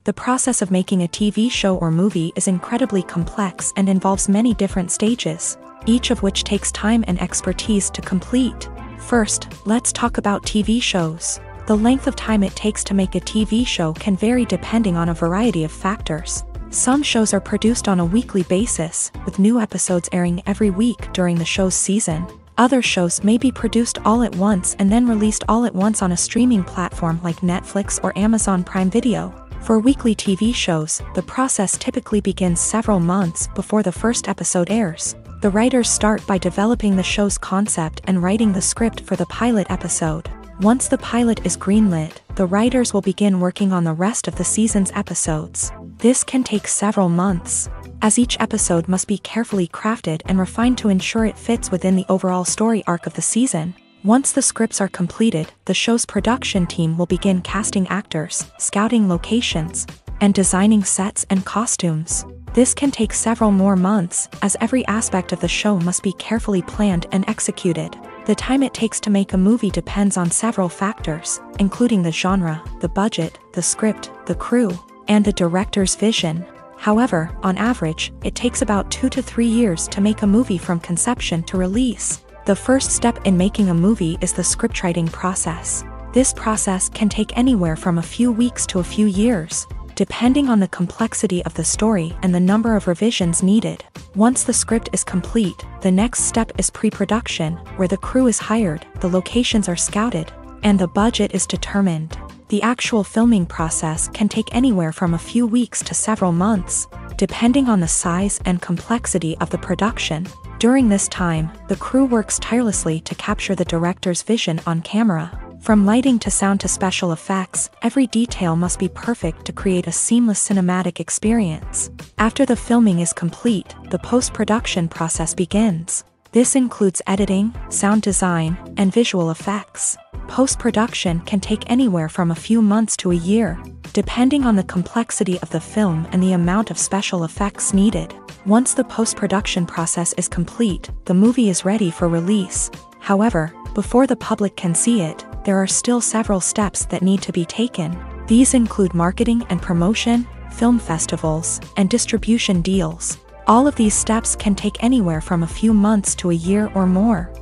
The process of making a TV show or movie is incredibly complex and involves many different stages, each of which takes time and expertise to complete. First, let's talk about TV shows. The length of time it takes to make a TV show can vary depending on a variety of factors. Some shows are produced on a weekly basis, with new episodes airing every week during the show's season. Other shows may be produced all at once and then released all at once on a streaming platform like Netflix or Amazon Prime Video. For weekly TV shows, the process typically begins several months before the first episode airs. The writers start by developing the show's concept and writing the script for the pilot episode. Once the pilot is greenlit, the writers will begin working on the rest of the season's episodes. This can take several months, as each episode must be carefully crafted and refined to ensure it fits within the overall story arc of the season. Once the scripts are completed, the show's production team will begin casting actors, scouting locations, and designing sets and costumes. This can take several more months, as every aspect of the show must be carefully planned and executed. The time it takes to make a movie depends on several factors, including the genre, the budget, the script, the crew, and the director's vision. However, on average, it takes about 2 to 3 years to make a movie from conception to release. The first step in making a movie is the scriptwriting process. This process can take anywhere from a few weeks to a few years, depending on the complexity of the story and the number of revisions needed. Once the script is complete, the next step is pre-production, where the crew is hired, the locations are scouted, and the budget is determined. The actual filming process can take anywhere from a few weeks to several months, depending on the size and complexity of the production. During this time, the crew works tirelessly to capture the director's vision on camera. From lighting to sound to special effects, every detail must be perfect to create a seamless cinematic experience. After the filming is complete, the post-production process begins. This includes editing, sound design, and visual effects. Post-production can take anywhere from a few months to a year, depending on the complexity of the film and the amount of special effects needed. Once the post-production process is complete, the movie is ready for release. However, before the public can see it, there are still several steps that need to be taken. These include marketing and promotion, film festivals, and distribution deals. All of these steps can take anywhere from a few months to a year or more.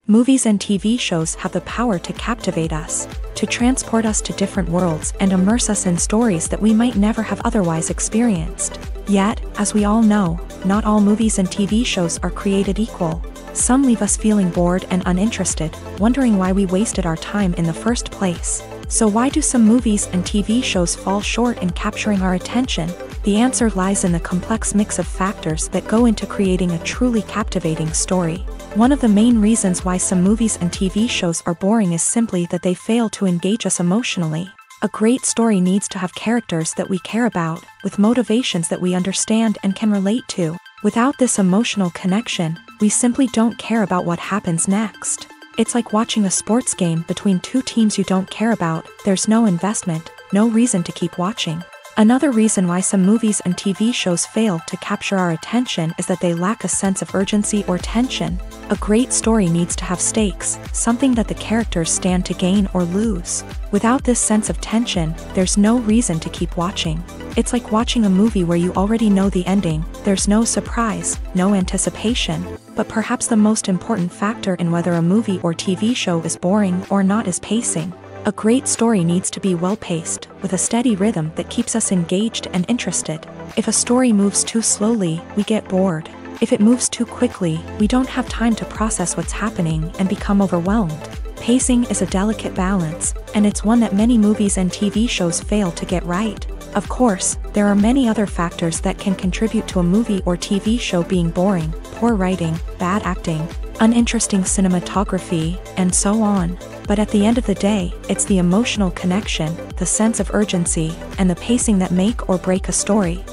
Movies and TV shows have the power to captivate us, to transport us to different worlds and immerse us in stories that we might never have otherwise experienced. Yet, as we all know, not all movies and TV shows are created equal. Some leave us feeling bored and uninterested, wondering why we wasted our time in the first place. So why do some movies and TV shows fall short in capturing our attention? The answer lies in the complex mix of factors that go into creating a truly captivating story. One of the main reasons why some movies and TV shows are boring is simply that they fail to engage us emotionally. A great story needs to have characters that we care about, with motivations that we understand and can relate to. Without this emotional connection, we simply don't care about what happens next. It's like watching a sports game between two teams you don't care about. There's no investment, no reason to keep watching. Another reason why some movies and TV shows fail to capture our attention is that they lack a sense of urgency or tension. A great story needs to have stakes, something that the characters stand to gain or lose. Without this sense of tension, there's no reason to keep watching. It's like watching a movie where you already know the ending. There's no surprise, no anticipation. But perhaps the most important factor in whether a movie or TV show is boring or not is pacing. A great story needs to be well-paced, with a steady rhythm that keeps us engaged and interested. If a story moves too slowly, we get bored. If it moves too quickly, we don't have time to process what's happening and become overwhelmed. Pacing is a delicate balance, and it's one that many movies and TV shows fail to get right. Of course, there are many other factors that can contribute to a movie or TV show being boring: poor writing, bad acting, uninteresting cinematography, and so on. But at the end of the day, it's the emotional connection, the sense of urgency, and the pacing that make or break a story.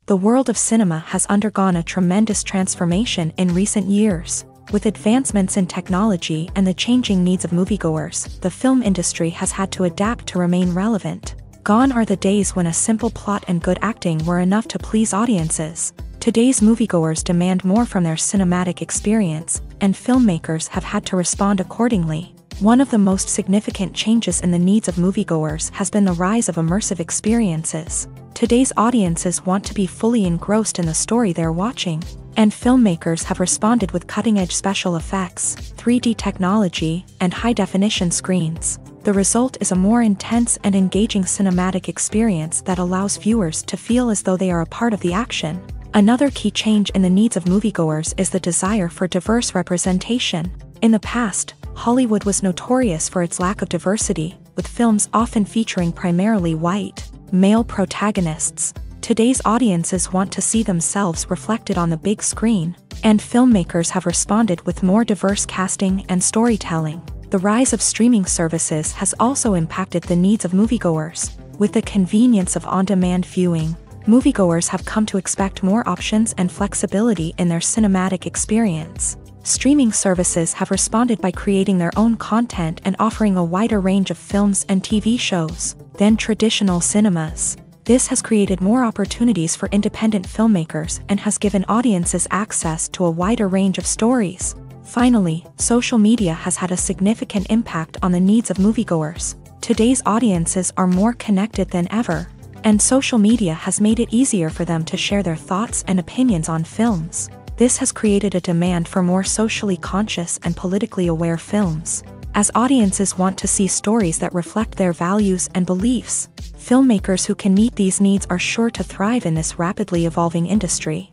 The world of cinema has undergone a tremendous transformation in recent years. With advancements in technology and the changing needs of moviegoers, the film industry has had to adapt to remain relevant. Gone are the days when a simple plot and good acting were enough to please audiences. Today's moviegoers demand more from their cinematic experience, and filmmakers have had to respond accordingly. One of the most significant changes in the needs of moviegoers has been the rise of immersive experiences. Today's audiences want to be fully engrossed in the story they're watching, and filmmakers have responded with cutting-edge special effects, 3D technology, and high-definition screens. The result is a more intense and engaging cinematic experience that allows viewers to feel as though they are a part of the action. Another key change in the needs of moviegoers is the desire for diverse representation. In the past, Hollywood was notorious for its lack of diversity, with films often featuring primarily white, male protagonists. Today's audiences want to see themselves reflected on the big screen, and filmmakers have responded with more diverse casting and storytelling. The rise of streaming services has also impacted the needs of moviegoers. With the convenience of on-demand viewing, moviegoers have come to expect more options and flexibility in their cinematic experience. Streaming services have responded by creating their own content and offering a wider range of films and TV shows than traditional cinemas. This has created more opportunities for independent filmmakers and has given audiences access to a wider range of stories. Finally, social media has had a significant impact on the needs of moviegoers. Today's audiences are more connected than ever, and social media has made it easier for them to share their thoughts and opinions on films. This has created a demand for more socially conscious and politically aware films. As audiences want to see stories that reflect their values and beliefs, filmmakers who can meet these needs are sure to thrive in this rapidly evolving industry.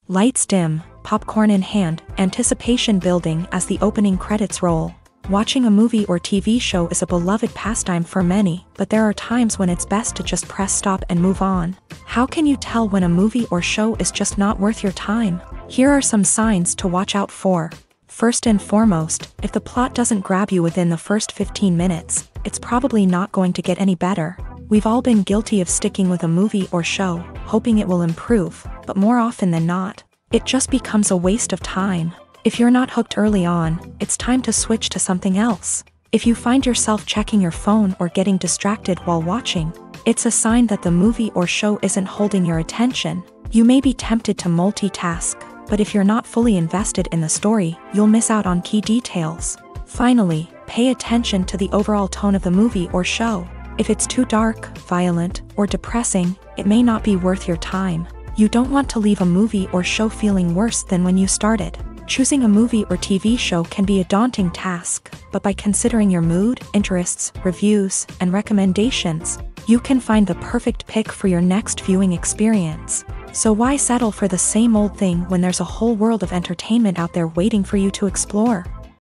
Lights dim, popcorn in hand, anticipation building as the opening credits roll. Watching a movie or TV show is a beloved pastime for many, but there are times when it's best to just press stop and move on. How can you tell when a movie or show is just not worth your time? Here are some signs to watch out for. First and foremost, if the plot doesn't grab you within the first 15 minutes, it's probably not going to get any better. We've all been guilty of sticking with a movie or show, hoping it will improve, but more often than not, it just becomes a waste of time. If you're not hooked early on, it's time to switch to something else. If you find yourself checking your phone or getting distracted while watching, it's a sign that the movie or show isn't holding your attention. You may be tempted to multitask, but if you're not fully invested in the story, you'll miss out on key details. Finally, pay attention to the overall tone of the movie or show. If it's too dark, violent, or depressing, it may not be worth your time. You don't want to leave a movie or show feeling worse than when you started. Choosing a movie or TV show can be a daunting task, but by considering your mood, interests, reviews, and recommendations, you can find the perfect pick for your next viewing experience. So why settle for the same old thing when there's a whole world of entertainment out there waiting for you to explore?